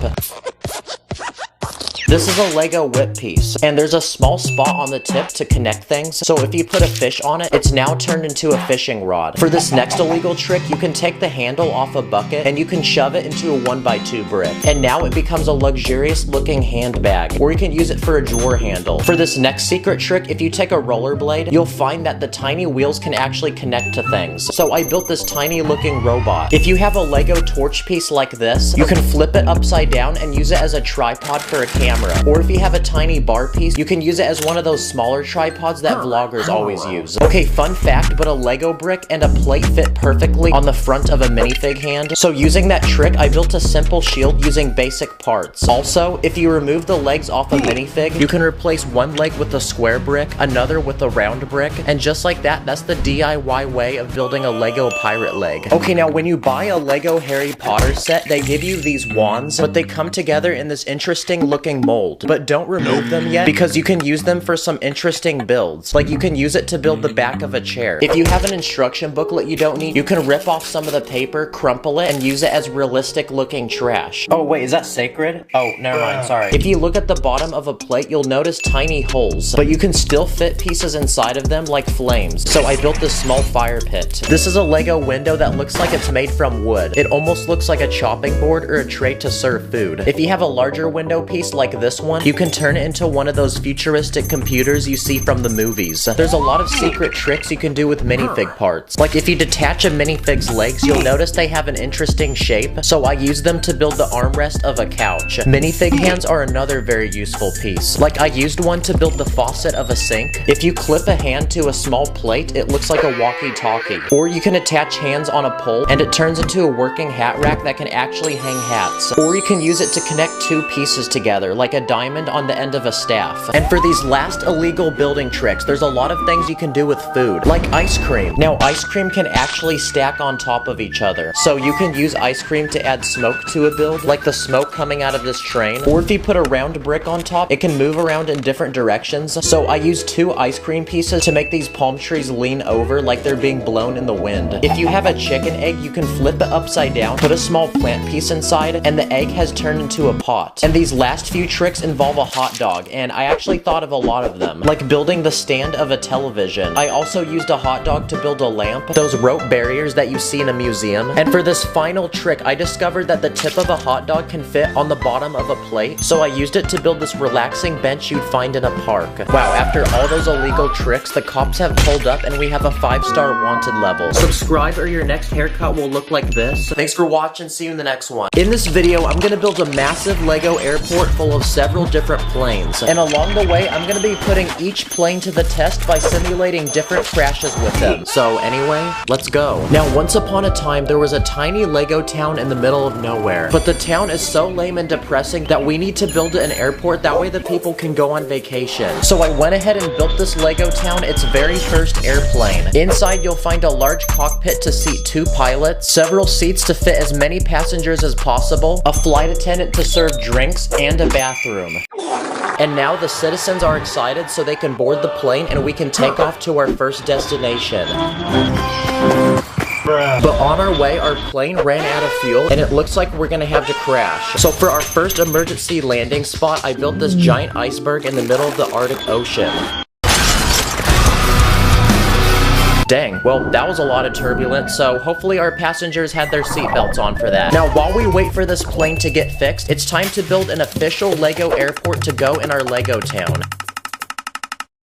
This is a Lego whip piece, and there's a small spot on the tip to connect things, so if you put a fish on it, it's now turned into a fishing rod. For this next illegal trick, you can take the handle off a bucket, and you can shove it into a 1x2 brick, and now it becomes a luxurious looking handbag, or you can use it for a drawer handle. For this next secret trick, if you take a rollerblade, you'll find that the tiny wheels can actually connect to things, so I built this tiny looking robot. If you have a Lego torch piece like this, you can flip it upside down and use it as a tripod for a camera. Or if you have a tiny bar piece, you can use it as one of those smaller tripods that vloggers always use. Okay, fun fact, but a Lego brick and a plate fit perfectly on the front of a minifig hand. So using that trick, I built a simple shield using basic parts. Also, if you remove the legs off a minifig, you can replace one leg with a square brick, another with a round brick, and just like that, that's the DIY way of building a Lego pirate leg. Okay, now when you buy a Lego Harry Potter set, they give you these wands, but they come together in this interesting looking mold, but don't remove them yet because you can use them for some interesting builds. Like you can use it to build the back of a chair. If you have an instruction booklet you don't need, you can rip off some of the paper, crumple it, and use it as realistic looking trash. Oh wait, is that sacred? Oh, never mind, sorry. If you look at the bottom of a plate, you'll notice tiny holes, but you can still fit pieces inside of them like flames. So I built this small fire pit. This is a Lego window that looks like it's made from wood. It almost looks like a chopping board or a tray to serve food. If you have a larger window piece like this one, you can turn it into one of those futuristic computers you see from the movies. There's a lot of secret tricks you can do with minifig parts. Like if you detach a minifig's legs, you'll notice they have an interesting shape, so I use them to build the armrest of a couch. Minifig hands are another very useful piece. Like I used one to build the faucet of a sink. If you clip a hand to a small plate, it looks like a walkie-talkie. Or you can attach hands on a pole, and it turns into a working hat rack that can actually hang hats. Or you can use it to connect two pieces together, like a diamond on the end of a staff. And for these last illegal building tricks, there's a lot of things you can do with food, like ice cream. Now, ice cream can actually stack on top of each other, so you can use ice cream to add smoke to a build, like the smoke coming out of this train. Or if you put a round brick on top, it can move around in different directions, so I used two ice cream pieces to make these palm trees lean over like they're being blown in the wind. If you have a chicken egg, you can flip it upside down, put a small plant piece inside, and the egg has turned into a pot. And these last few tricks involve a hot dog, and I actually thought of a lot of them, like building the stand of a television. I also used a hot dog to build a lamp, those rope barriers that you see in a museum. And for this final trick, I discovered that the tip of a hot dog can fit on the bottom of a plate, so I used it to build this relaxing bench you'd find in a park. Wow, after all those illegal tricks, the cops have pulled up and we have a 5-star wanted level. Subscribe or your next haircut will look like this. Thanks for watching, see you in the next one. In this video, I'm gonna build a massive Lego airport full of several different planes, and along the way, I'm gonna be putting each plane to the test by simulating different crashes with them. So anyway, let's go. Now, once upon a time, there was a tiny Lego town in the middle of nowhere, but the town is so lame and depressing that we need to build an airport, that way the people can go on vacation. So I went ahead and built this Lego town, its very first airplane. Inside, you'll find a large cockpit to seat 2 pilots, several seats to fit as many passengers as possible, a flight attendant to serve drinks, and a bathroom. And now the citizens are excited so they can board the plane and we can take off to our first destination. But on our way, our plane ran out of fuel, and it looks like we're gonna have to crash. So for our first emergency landing spot, I built this giant iceberg in the middle of the Arctic Ocean. Dang, well, that was a lot of turbulence, so hopefully our passengers had their seatbelts on for that. Now, while we wait for this plane to get fixed, it's time to build an official Lego airport to go in our Lego town.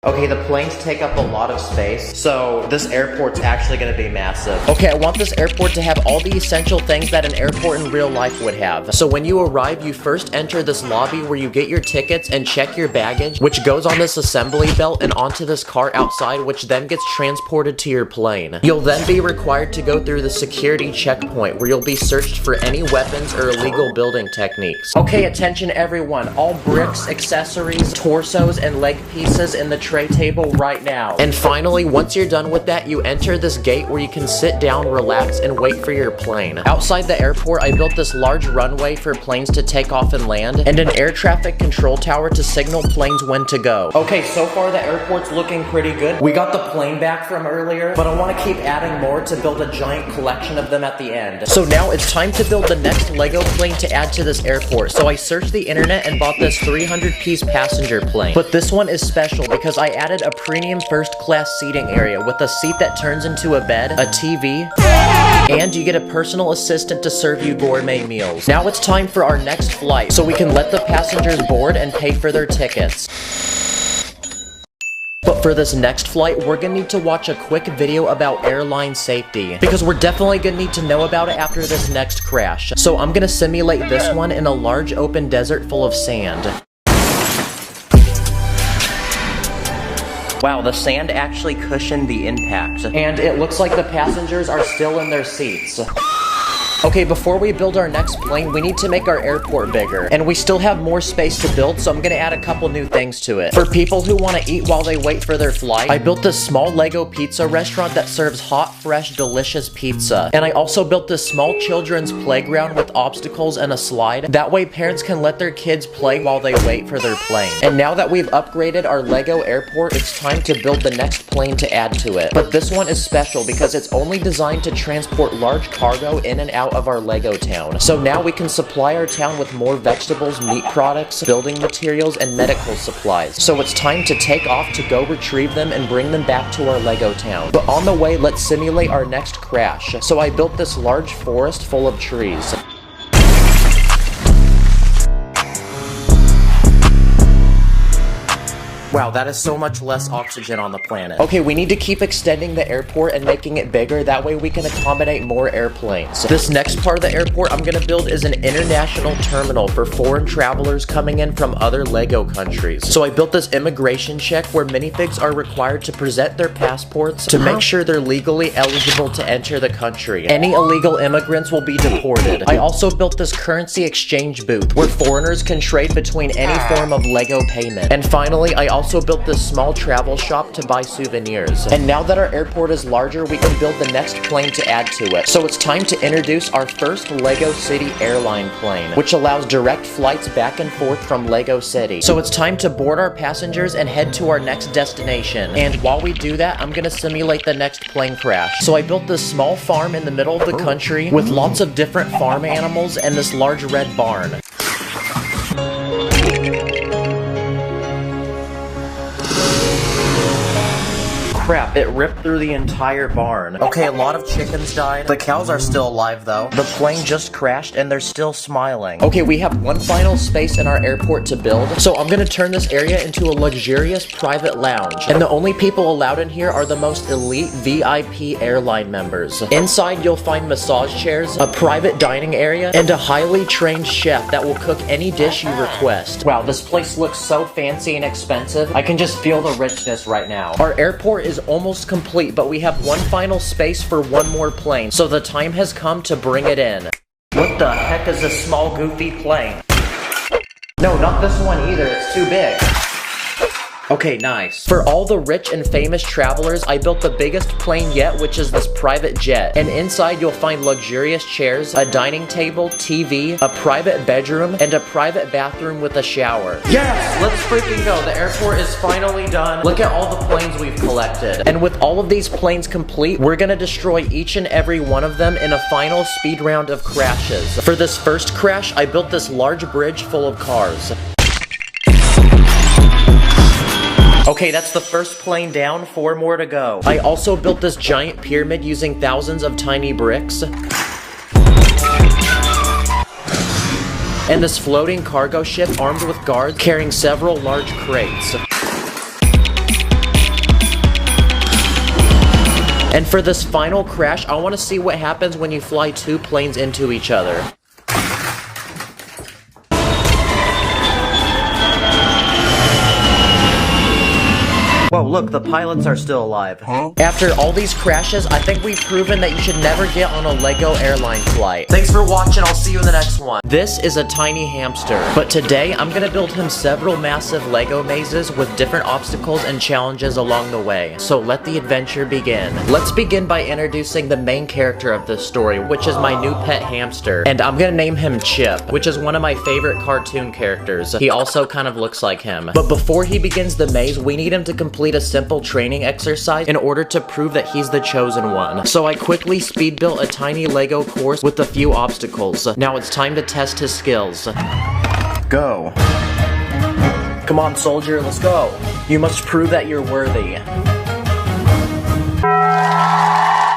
Okay, the planes take up a lot of space, so this airport's actually gonna be massive. Okay, I want this airport to have all the essential things that an airport in real life would have. So when you arrive, you first enter this lobby where you get your tickets and check your baggage, which goes on this assembly belt and onto this car outside, which then gets transported to your plane. You'll then be required to go through the security checkpoint, where you'll be searched for any weapons or illegal building techniques. Okay, attention everyone, all bricks, accessories, torsos, and leg pieces in the tray table right now. And finally, once you're done with that, you enter this gate where you can sit down, relax, and wait for your plane. Outside the airport, I built this large runway for planes to take off and land, and an air traffic control tower to signal planes when to go. Okay, so far the airport's looking pretty good. We got the plane back from earlier, but I want to keep adding more to build a giant collection of them at the end. So now it's time to build the next Lego plane to add to this airport. So I searched the internet and bought this 300-piece passenger plane. But this one is special because I added a premium first-class seating area with a seat that turns into a bed, a TV, and you get a personal assistant to serve you gourmet meals. Now it's time for our next flight, so we can let the passengers board and pay for their tickets. But for this next flight, we're gonna need to watch a quick video about airline safety, because we're definitely gonna need to know about it after this next crash. So I'm gonna simulate this one in a large open desert full of sand. Wow, the sand actually cushioned the impact. And it looks like the passengers are still in their seats. Okay, before we build our next plane, we need to make our airport bigger. And we still have more space to build, so I'm gonna add a couple new things to it. For people who want to eat while they wait for their flight, I built this small Lego pizza restaurant that serves hot, fresh, delicious pizza. And I also built this small children's playground with obstacles and a slide. That way parents can let their kids play while they wait for their plane. And now that we've upgraded our Lego airport, it's time to build the next plane to add to it. But this one is special because it's only designed to transport large cargo in and out of our Lego town. So now we can supply our town with more vegetables, meat products, building materials, and medical supplies. So it's time to take off to go retrieve them and bring them back to our Lego town. But on the way, let's simulate our next crash. So I built this large forest full of trees. Wow, that is so much less oxygen on the planet. Okay, we need to keep extending the airport and making it bigger. That way we can accommodate more airplanes. This next part of the airport I'm gonna build is an international terminal for foreign travelers coming in from other Lego countries. So I built this immigration check where minifigs are required to present their passports to make sure they're legally eligible to enter the country. Any illegal immigrants will be deported. I also built this currency exchange booth where foreigners can trade between any form of Lego payment. And finally, I also built this small travel shop to buy souvenirs. And now that our airport is larger, we can build the next plane to add to it. So it's time to introduce our first Lego City airline plane, which allows direct flights back and forth from Lego City. So it's time to board our passengers and head to our next destination. And while we do that, I'm gonna simulate the next plane crash. So I built this small farm in the middle of the country with lots of different farm animals and this large red barn. Crap, it ripped through the entire barn. Okay, a lot of chickens died. The cows are still alive though. The plane just crashed and they're still smiling. Okay, we have one final space in our airport to build. So I'm gonna turn this area into a luxurious private lounge. And the only people allowed in here are the most elite VIP airline members. Inside you'll find massage chairs, a private dining area, and a highly trained chef that will cook any dish you request. Wow, this place looks so fancy and expensive. I can just feel the richness right now. Our airport is almost complete, but we have one final space for one more plane, so the time has come to bring it in. What the heck is this small goofy plane? No, not this one either, it's too big. Okay, nice. For all the rich and famous travelers, I built the biggest plane yet, which is this private jet. And inside you'll find luxurious chairs, a dining table, TV, a private bedroom, and a private bathroom with a shower. Yes! Let's freaking go. The airport is finally done. Look at all the planes we've collected. And with all of these planes complete, we're gonna destroy each and every one of them in a final speed round of crashes. For this first crash, I built this large bridge full of cars. Okay, that's the first plane down, 4 more to go. I also built this giant pyramid using thousands of tiny bricks. And this floating cargo ship armed with guards carrying several large crates. And for this final crash, I want to see what happens when you fly 2 planes into each other. Whoa, look, the pilots are still alive. Huh? After all these crashes, I think we've proven that you should never get on a Lego airline flight. Thanks for watching, I'll see you in the next one. This is a tiny hamster, but today I'm gonna build him several massive Lego mazes with different obstacles and challenges along the way. So let the adventure begin. Let's begin by introducing the main character of this story, which is my new pet hamster. And I'm gonna name him Chip, which is one of my favorite cartoon characters. He also kind of looks like him. But before he begins the maze, we need him to complete a simple training exercise in order to prove that he's the chosen one. So I quickly speed built a tiny Lego course with a few obstacles. Now it's time to test his skills. Go. Come on, soldier, let's go. You must prove that you're worthy.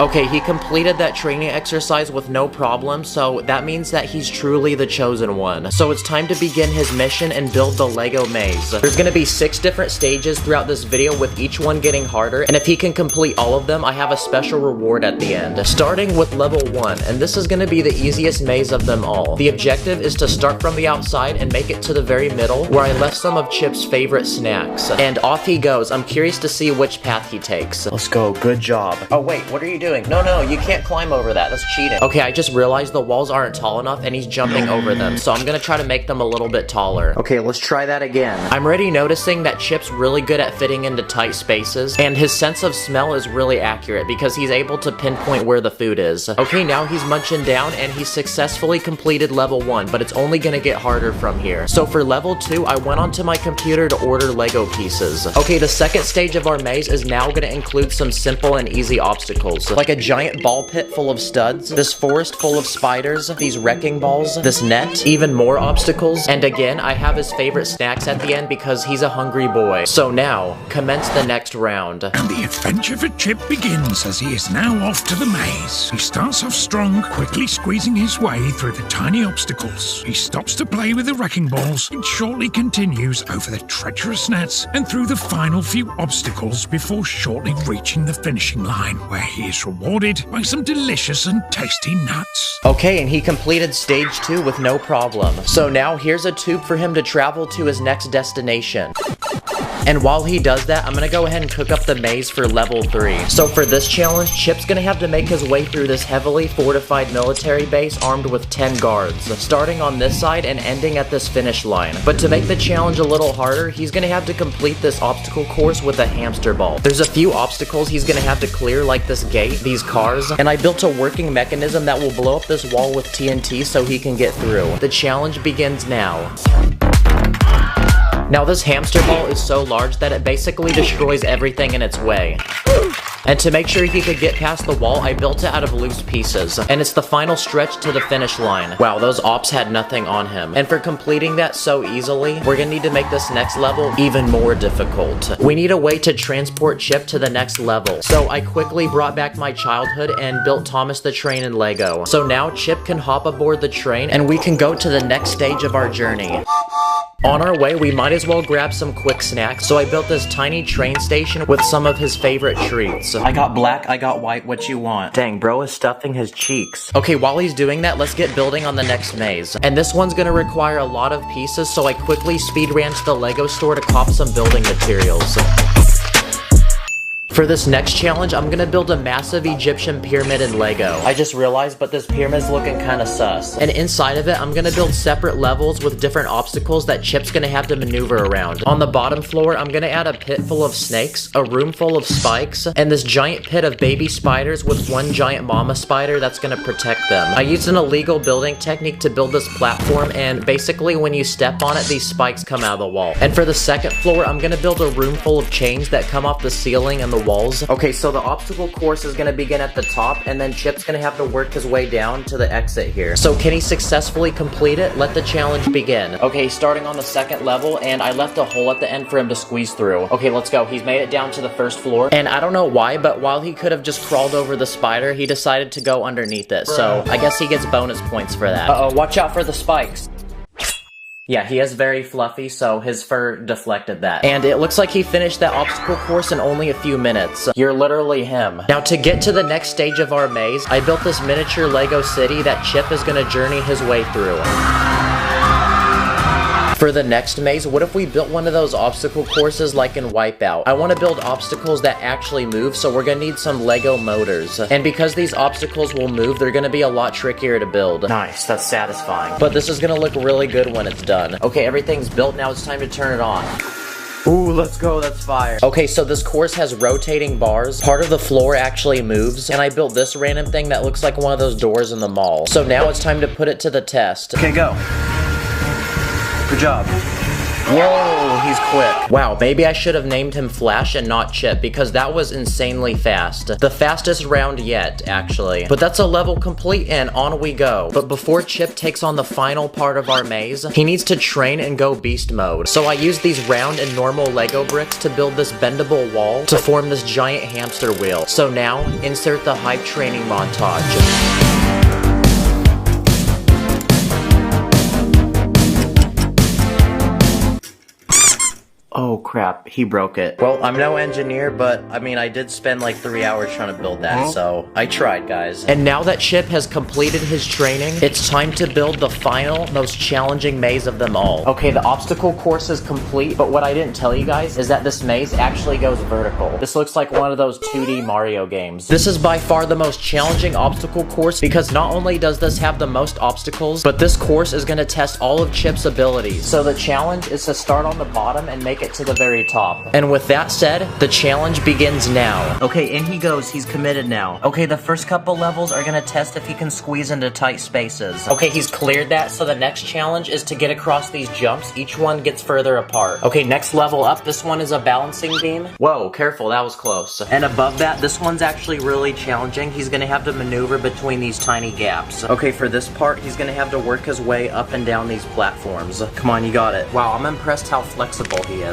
Okay, he completed that training exercise with no problem, so that means that he's truly the chosen one. So it's time to begin his mission and build the Lego maze. There's gonna be 6 different stages throughout this video, with each one getting harder, and if he can complete all of them, I have a special reward at the end. Starting with level 1, and this is gonna be the easiest maze of them all. The objective is to start from the outside and make it to the very middle, where I left some of Chip's favorite snacks. And off he goes. I'm curious to see which path he takes. Let's go, good job. Oh wait, what are you doing? No, you can't climb over that. That's cheating. Okay, I just realized the walls aren't tall enough and he's jumping over them, so I'm gonna try to make them a little bit taller. Okay, let's try that again. I'm already noticing that Chip's really good at fitting into tight spaces, and his sense of smell is really accurate because he's able to pinpoint where the food is. Okay, now he's munching down and he's successfully completed level 1, but it's only gonna get harder from here. So for level 2, I went onto my computer to order Lego pieces. Okay, the second stage of our maze is now gonna include some simple and easy obstacles, like a giant ball pit full of studs, this forest full of spiders, these wrecking balls, this net, even more obstacles, and again, I have his favorite snacks at the end because he's a hungry boy. So now, commence the next round. And the adventure for Chip begins as he is now off to the maze. He starts off strong, quickly squeezing his way through the tiny obstacles. He stops to play with the wrecking balls and shortly continues over the treacherous nets and through the final few obstacles before shortly reaching the finishing line, where he is rewarded by some delicious and tasty nuts. Okay, and he completed stage 2 with no problem. So now here's a tube for him to travel to his next destination. And while he does that, I'm gonna go ahead and cook up the maze for level 3. So for this challenge, Chip's gonna have to make his way through this heavily fortified military base armed with 10 guards, starting on this side and ending at this finish line. But to make the challenge a little harder, he's gonna have to complete this obstacle course with a hamster ball. There's a few obstacles he's gonna have to clear, like this gate, these cars, and I built a working mechanism that will blow up this wall with TNT so he can get through. The challenge begins now. Now this hamster ball is so large that it basically destroys everything in its way. And to make sure he could get past the wall, I built it out of loose pieces. And it's the final stretch to the finish line. Wow, those ops had nothing on him. And for completing that so easily, we're gonna need to make this next level even more difficult. We need a way to transport Chip to the next level. So I quickly brought back my childhood and built Thomas the Train in Lego. So now Chip can hop aboard the train and we can go to the next stage of our journey. On our way, we might as well grab some quick snacks, so I built this tiny train station with some of his favorite treats. I got black, I got white, what you want? Dang, bro is stuffing his cheeks. Okay, while he's doing that, let's get building on the next maze. And this one's gonna require a lot of pieces, so I quickly speed ran to the Lego store to cop some building materials. For this next challenge, I'm gonna build a massive Egyptian pyramid in Lego. I just realized, but this pyramid's looking kinda sus. And inside of it, I'm gonna build separate levels with different obstacles that Chip's gonna have to maneuver around. On the bottom floor, I'm gonna add a pit full of snakes, a room full of spikes, and this giant pit of baby spiders with one giant mama spider that's gonna protect them. I used an illegal building technique to build this platform, and basically when you step on it, these spikes come out of the wall. And for the second floor, I'm gonna build a room full of chains that come off the ceiling and the walls. Okay, so the obstacle course is gonna begin at the top, and then Chip's gonna have to work his way down to the exit here. So can he successfully complete it? Let the challenge begin. Okay, starting on the second level, and I left a hole at the end for him to squeeze through. Okay, let's go. He's made it down to the first floor, and I don't know why, but while he could have just crawled over the spider, he decided to go underneath it. So I guess he gets bonus points for that. Uh-oh, watch out for the spikes. Yeah, he is very fluffy, so his fur deflected that. And it looks like he finished that obstacle course in only a few minutes. You're literally him. Now, to get to the next stage of our maze, I built this miniature Lego city that Chip is gonna journey his way through. For the next maze, what if we built one of those obstacle courses like in Wipeout? I want to build obstacles that actually move, so we're gonna need some Lego motors. And because these obstacles will move, they're gonna be a lot trickier to build. Nice, that's satisfying. But this is gonna look really good when it's done. Okay, everything's built, now it's time to turn it on. Ooh, let's go, that's fire. Okay, so this course has rotating bars. Part of the floor actually moves, and I built this random thing that looks like one of those doors in the mall. So now it's time to put it to the test. Okay, go. Good job. Whoa, he's quick. Wow, maybe I should have named him Flash and not Chip, because that was insanely fast. The fastest round yet, actually. But that's a level complete, and on we go. But before Chip takes on the final part of our maze, he needs to train and go beast mode. So I used these round and normal Lego bricks to build this bendable wall to form this giant hamster wheel. So now, insert the hype training montage. Oh crap, he broke it. Well, I'm no engineer, but I mean, I did spend like 3 hours trying to build that, so I tried, guys. And now that Chip has completed his training, it's time to build the final, most challenging maze of them all. Okay, the obstacle course is complete, but what I didn't tell you guys is that this maze actually goes vertical. This looks like one of those 2D Mario games. This is by far the most challenging obstacle course because not only does this have the most obstacles, but this course is gonna test all of Chip's abilities. So the challenge is to start on the bottom and make it to the very top. And with that said, the challenge begins now. Okay, in he goes. He's committed now. Okay, the first couple levels are gonna test if he can squeeze into tight spaces. Okay, he's cleared that, so the next challenge is to get across these jumps. Each one gets further apart. Okay, next level up, this one is a balancing beam. Whoa, careful, that was close. And above that, this one's actually really challenging. He's gonna have to maneuver between these tiny gaps. Okay, for this part, he's gonna have to work his way up and down these platforms. Come on, you got it. Wow, I'm impressed how flexible he is.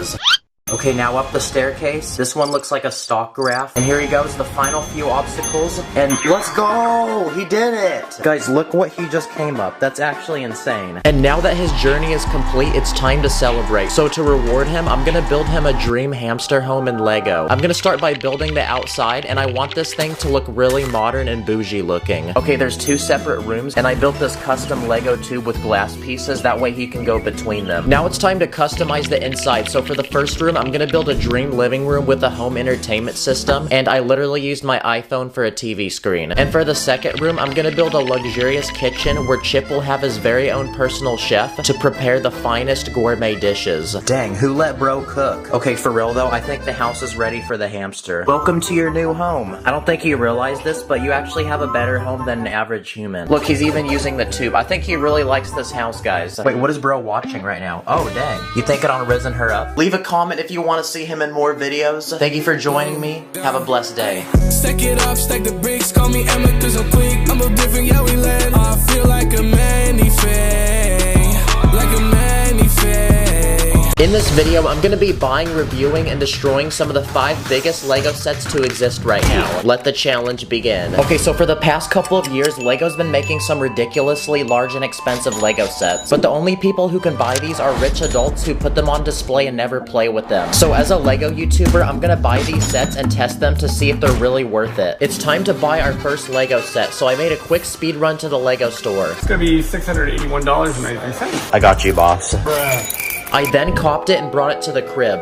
Okay, now up the staircase. This one looks like a stock graph. And here he goes, the final few obstacles. And let's go! He did it! Guys, look what he just came up. That's actually insane. And now that his journey is complete, it's time to celebrate. So to reward him, I'm gonna build him a dream hamster home in Lego. I'm gonna start by building the outside, and I want this thing to look really modern and bougie looking. Okay, there's 2 separate rooms, and I built this custom Lego tube with glass pieces. That way he can go between them. Now it's time to customize the inside. So for the first room, I'm gonna build a dream living room with a home entertainment system, and I literally used my iPhone for a TV screen. And for the second room, I'm gonna build a luxurious kitchen where Chip will have his very own personal chef to prepare the finest gourmet dishes. Dang, who let bro cook? Okay, for real though, I think the house is ready for the hamster. Welcome to your new home. I don't think you realize this, but you actually have a better home than an average human. Look, he's even using the tube. I think he really likes this house, guys. Wait, what is bro watching right now? Oh, dang. You thinking on Risen Her Up? Leave a comment if you want to see him in more videos. Thank you for joining me. Have a blessed day. Stack it up, stack the bricks, call me Emma cause I'm quick. I'm a different, yeah we land. I feel like a minifig, like a minifig. In this video, I'm gonna be buying, reviewing, and destroying some of the 5 biggest Lego sets to exist right now. Let the challenge begin. Okay, so for the past couple of years, Lego's been making some ridiculously large and expensive Lego sets, but the only people who can buy these are rich adults who put them on display and never play with them. So as a Lego YouTuber, I'm gonna buy these sets and test them to see if they're really worth it. It's time to buy our first Lego set, so I made a quick speed run to the Lego store. It's gonna be $681.93. I got you, boss. Bruh. I then copped it and brought it to the crib.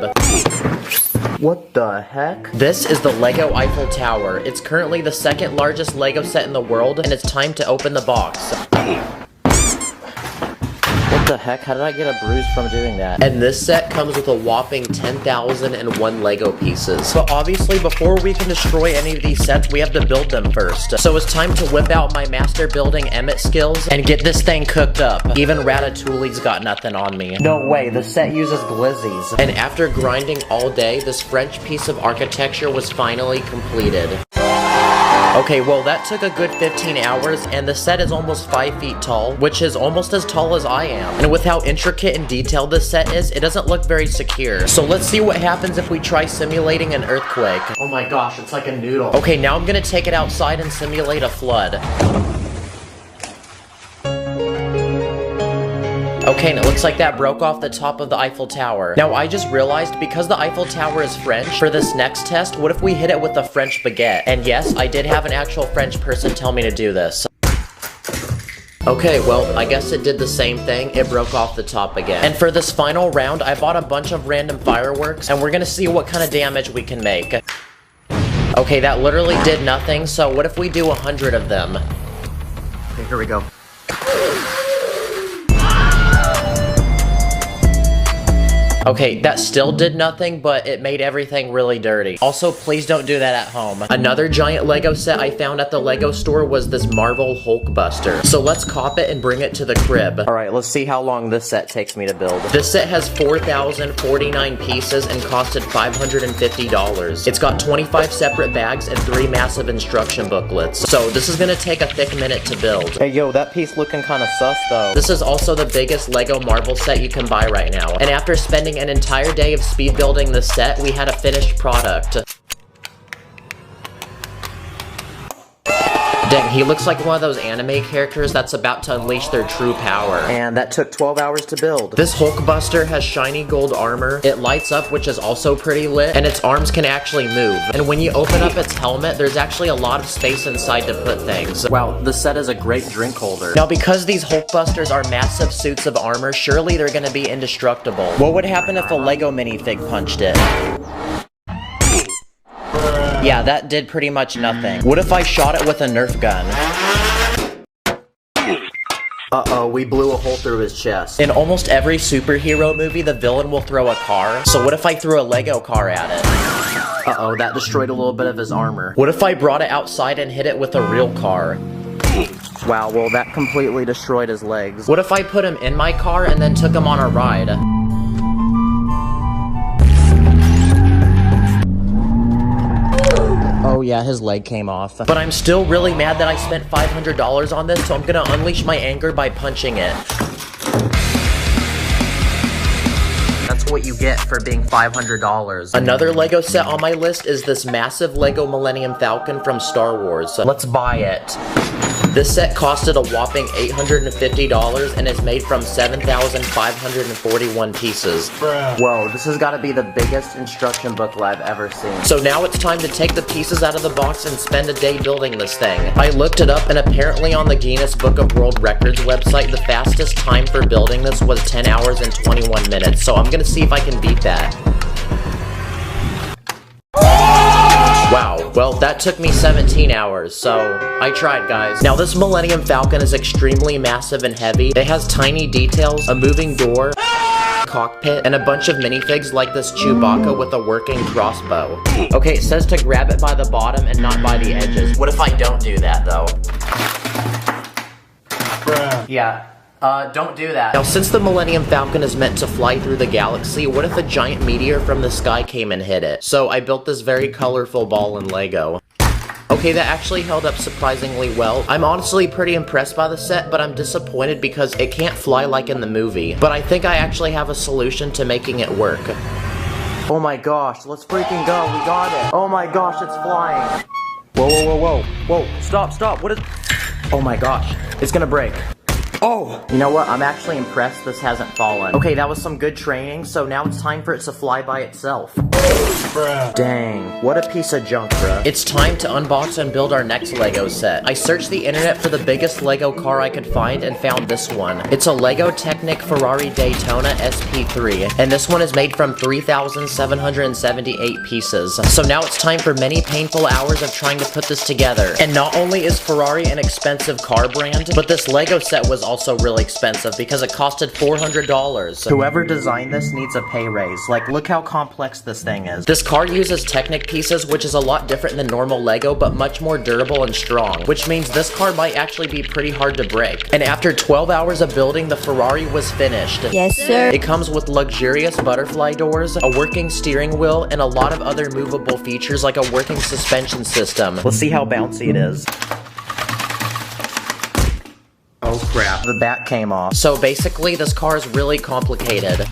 What the heck? This is the Lego Eiffel Tower. It's currently the second largest Lego set in the world, and it's time to open the box. What the heck? How did I get a bruise from doing that? And this set comes with a whopping 10,001 Lego pieces. But obviously, before we can destroy any of these sets, we have to build them first. So it's time to whip out my master building Emmett skills and get this thing cooked up. Even Ratatouille's got nothing on me. No way, the set uses glizzies. And after grinding all day, this French piece of architecture was finally completed. Okay, well that took a good 15 hours, and the set is almost 5 feet tall, which is almost as tall as I am. And with how intricate and detailed this set is, it doesn't look very secure. So let's see what happens if we try simulating an earthquake. Oh my gosh, it's like a noodle. Okay, now I'm gonna take it outside and simulate a flood. Okay, and it looks like that broke off the top of the Eiffel Tower. Now, I just realized, because the Eiffel Tower is French, for this next test, what if we hit it with a French baguette? And yes, I did have an actual French person tell me to do this. Okay, well, I guess it did the same thing. It broke off the top again. And for this final round, I bought a bunch of random fireworks, and we're gonna see what kind of damage we can make. Okay, that literally did nothing, so what if we do 100 of them? Okay, here we go. Okay, that still did nothing, but it made everything really dirty. Also, please don't do that at home. Another giant Lego set I found at the Lego store was this Marvel Hulkbuster. So let's cop it and bring it to the crib. Alright, let's see how long this set takes me to build. This set has 4,049 pieces and costed $550. It's got 25 separate bags and 3 massive instruction booklets. So this is gonna take a thick minute to build. Hey yo, that piece looking kinda sus though. This is also the biggest Lego Marvel set you can buy right now. And after spending an entire day of speed building this set, we had a finished product. Dang, he looks like one of those anime characters that's about to unleash their true power. And that took 12 hours to build. This Hulkbuster has shiny gold armor, it lights up, which is also pretty lit, and its arms can actually move. And when you open up its helmet, there's actually a lot of space inside to put things. Wow, the set is a great drink holder. Now, because these Hulkbusters are massive suits of armor, surely they're gonna be indestructible. What would happen if a Lego minifig punched it? Yeah, that did pretty much nothing. What if I shot it with a Nerf gun? Uh-oh, we blew a hole through his chest. In almost every superhero movie, the villain will throw a car. So what if I threw a Lego car at it? Uh-oh, that destroyed a little bit of his armor. What if I brought it outside and hit it with a real car? Wow, well that completely destroyed his legs. What if I put him in my car and then took him on a ride? Oh yeah, his leg came off. But I'm still really mad that I spent $500 on this, so I'm gonna unleash my anger by punching it. That's what you get for being $500. Another Lego set on my list is this massive Lego Millennium Falcon from Star Wars. Let's buy it. This set costed a whopping $850 and is made from 7,541 pieces. Bruh. Whoa, this has got to be the biggest instruction booklet I've ever seen. So now it's time to take the pieces out of the box and spend a day building this thing. I looked it up, and apparently on the Guinness Book of World Records website, the fastest time for building this was 10 hours and 21 minutes. So I'm gonna see if I can beat that. Wow, well that took me 17 hours, so I tried, guys. Now this Millennium Falcon is extremely massive and heavy. It has tiny details, a moving door, cockpit, and a bunch of minifigs like this Chewbacca with a working crossbow. Okay, it says to grab it by the bottom and not by the edges. What if I don't do that though? Bruh. Yeah. Don't do that. Now, since the Millennium Falcon is meant to fly through the galaxy, what if a giant meteor from the sky came and hit it? So I built this very colorful ball in Lego. Okay, that actually held up surprisingly well. I'm honestly pretty impressed by the set, but I'm disappointed because it can't fly like in the movie. But I think I actually have a solution to making it work. Oh my gosh, let's freaking go, we got it. Oh my gosh, it's flying. Whoa, whoa, whoa, whoa, whoa, stop, stop, what is... Oh my gosh, it's gonna break. Oh! You know what? I'm actually impressed this hasn't fallen. Okay, that was some good training, so now it's time for it to fly by itself. Dang, what a piece of junk, bruh. It's time to unbox and build our next Lego set. I searched the internet for the biggest Lego car I could find and found this one. It's a Lego Technic Ferrari Daytona SP3, and this one is made from 3,778 pieces. So now it's time for many painful hours of trying to put this together. And not only is Ferrari an expensive car brand, but this Lego set was also really expensive because it costed $400. Whoever designed this needs a pay raise. Like, look how complex this thing is. This car uses Technic pieces, which is a lot different than normal Lego, but much more durable and strong, which means this car might actually be pretty hard to break. And after 12 hours of building, the Ferrari was finished. Yes, sir. It comes with luxurious butterfly doors, a working steering wheel, and a lot of other movable features like a working suspension system. Let's see how bouncy it is. Oh crap, the back came off. So basically, this car is really complicated.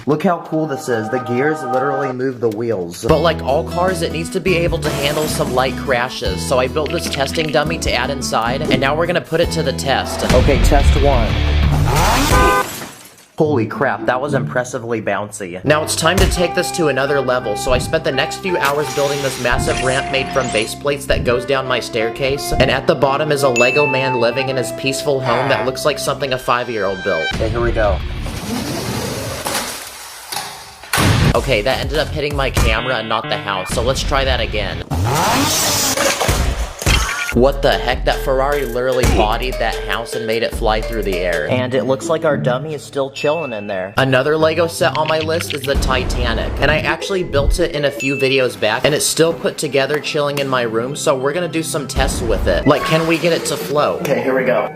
Look how cool this is. The gears literally move the wheels. But like all cars, it needs to be able to handle some light crashes. So I built this testing dummy to add inside, and now we're gonna put it to the test. Okay, test one. Holy crap, that was impressively bouncy. Now it's time to take this to another level, so I spent the next few hours building this massive ramp made from base plates that goes down my staircase, and at the bottom is a Lego man living in his peaceful home that looks like something a 5-year-old built. Okay, here we go. Okay, that ended up hitting my camera and not the house, so let's try that again. What the heck? That Ferrari literally bodied that house and made it fly through the air. And it looks like our dummy is still chilling in there. Another Lego set on my list is the Titanic. And I actually built it in a few videos back, and it's still put together chilling in my room, so we're gonna do some tests with it. Like, can we get it to float? Okay, here we go.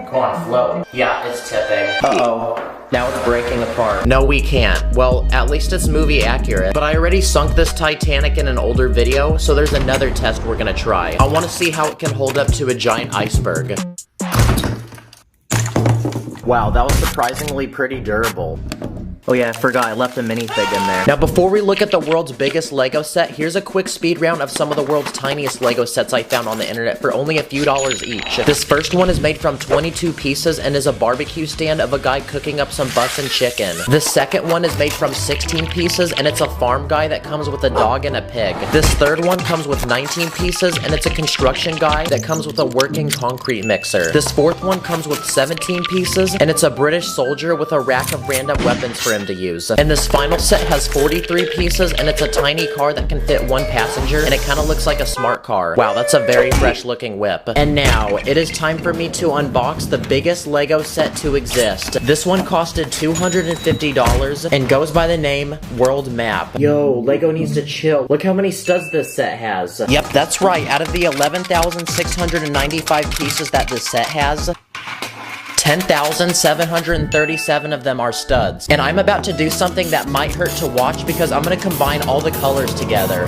Come on, float. Yeah, it's tipping. Uh-oh. Now it's breaking apart. No, we can't. Well, at least it's movie accurate. But I already sunk this Titanic in an older video, so there's another test we're gonna try. I want to see how it can hold up to a giant iceberg. Wow, that was surprisingly pretty durable. Oh yeah, I forgot, I left a minifig in there. Now before we look at the world's biggest Lego set, here's a quick speed round of some of the world's tiniest Lego sets I found on the internet for only a few dollars each. This first one is made from 22 pieces and is a barbecue stand of a guy cooking up some bussin' chicken. The second one is made from 16 pieces and it's a farm guy that comes with a dog and a pig. This third one comes with 19 pieces and it's a construction guy that comes with a working concrete mixer. This fourth one comes with 17 pieces and it's a British soldier with a rack of random weapons for him to use. And this final set has 43 pieces and it's a tiny car that can fit one passenger and it kind of looks like a smart car. Wow, that's a very fresh looking whip. And now, it is time for me to unbox the biggest Lego set to exist. This one costed $250 and goes by the name World Map. Yo, Lego needs to chill. Look how many studs this set has. Yep, that's right. Out of the 11,695 pieces that this set has, 10,737 of them are studs. And I'm about to do something that might hurt to watch because I'm gonna combine all the colors together.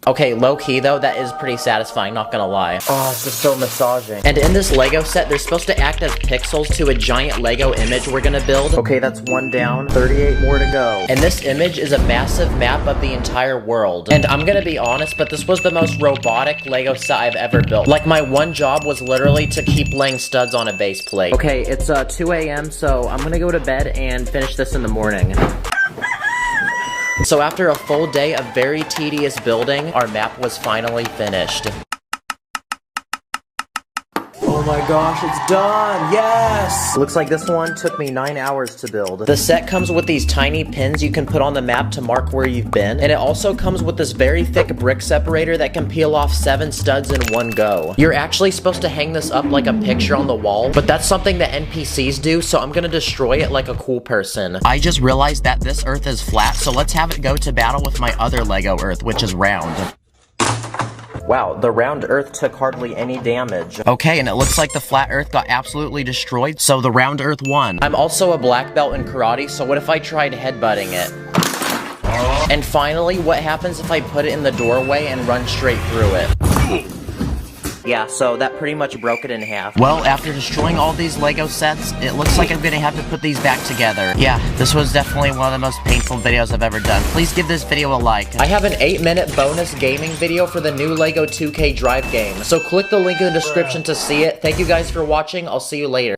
Okay, low-key though, that is pretty satisfying, not gonna lie. Oh, this is so massaging. And in this Lego set, they're supposed to act as pixels to a giant Lego image we're gonna build. Okay, that's one down, 38 more to go. And this image is a massive map of the entire world. And I'm gonna be honest, but this was the most robotic Lego set I've ever built. Like, my one job was literally to keep laying studs on a base plate. Okay, it's 2 a.m., so I'm gonna go to bed and finish this in the morning. So after a full day of very tedious building, our map was finally finished. Oh my gosh, it's done! Yes! Looks like this one took me 9 hours to build. The set comes with these tiny pins you can put on the map to mark where you've been, and it also comes with this very thick brick separator that can peel off 7 studs in one go. You're actually supposed to hang this up like a picture on the wall, but that's something that NPCs do, so I'm gonna destroy it like a cool person. I just realized that this Earth is flat, so let's have it go to battle with my other Lego Earth, which is round. Wow, the round Earth took hardly any damage. Okay, and it looks like the flat Earth got absolutely destroyed, so the round Earth won. I'm also a black belt in karate, so what if I tried headbutting it? And finally, what happens if I put it in the doorway and run straight through it? Yeah, so that pretty much broke it in half. Well, after destroying all these Lego sets, it looks like I'm gonna have to put these back together. Yeah, this was definitely one of the most painful videos I've ever done. Please give this video a like. I have an 8-minute bonus gaming video for the new Lego 2K Drive game, so click the link in the description to see it. Thank you guys for watching. I'll see you later.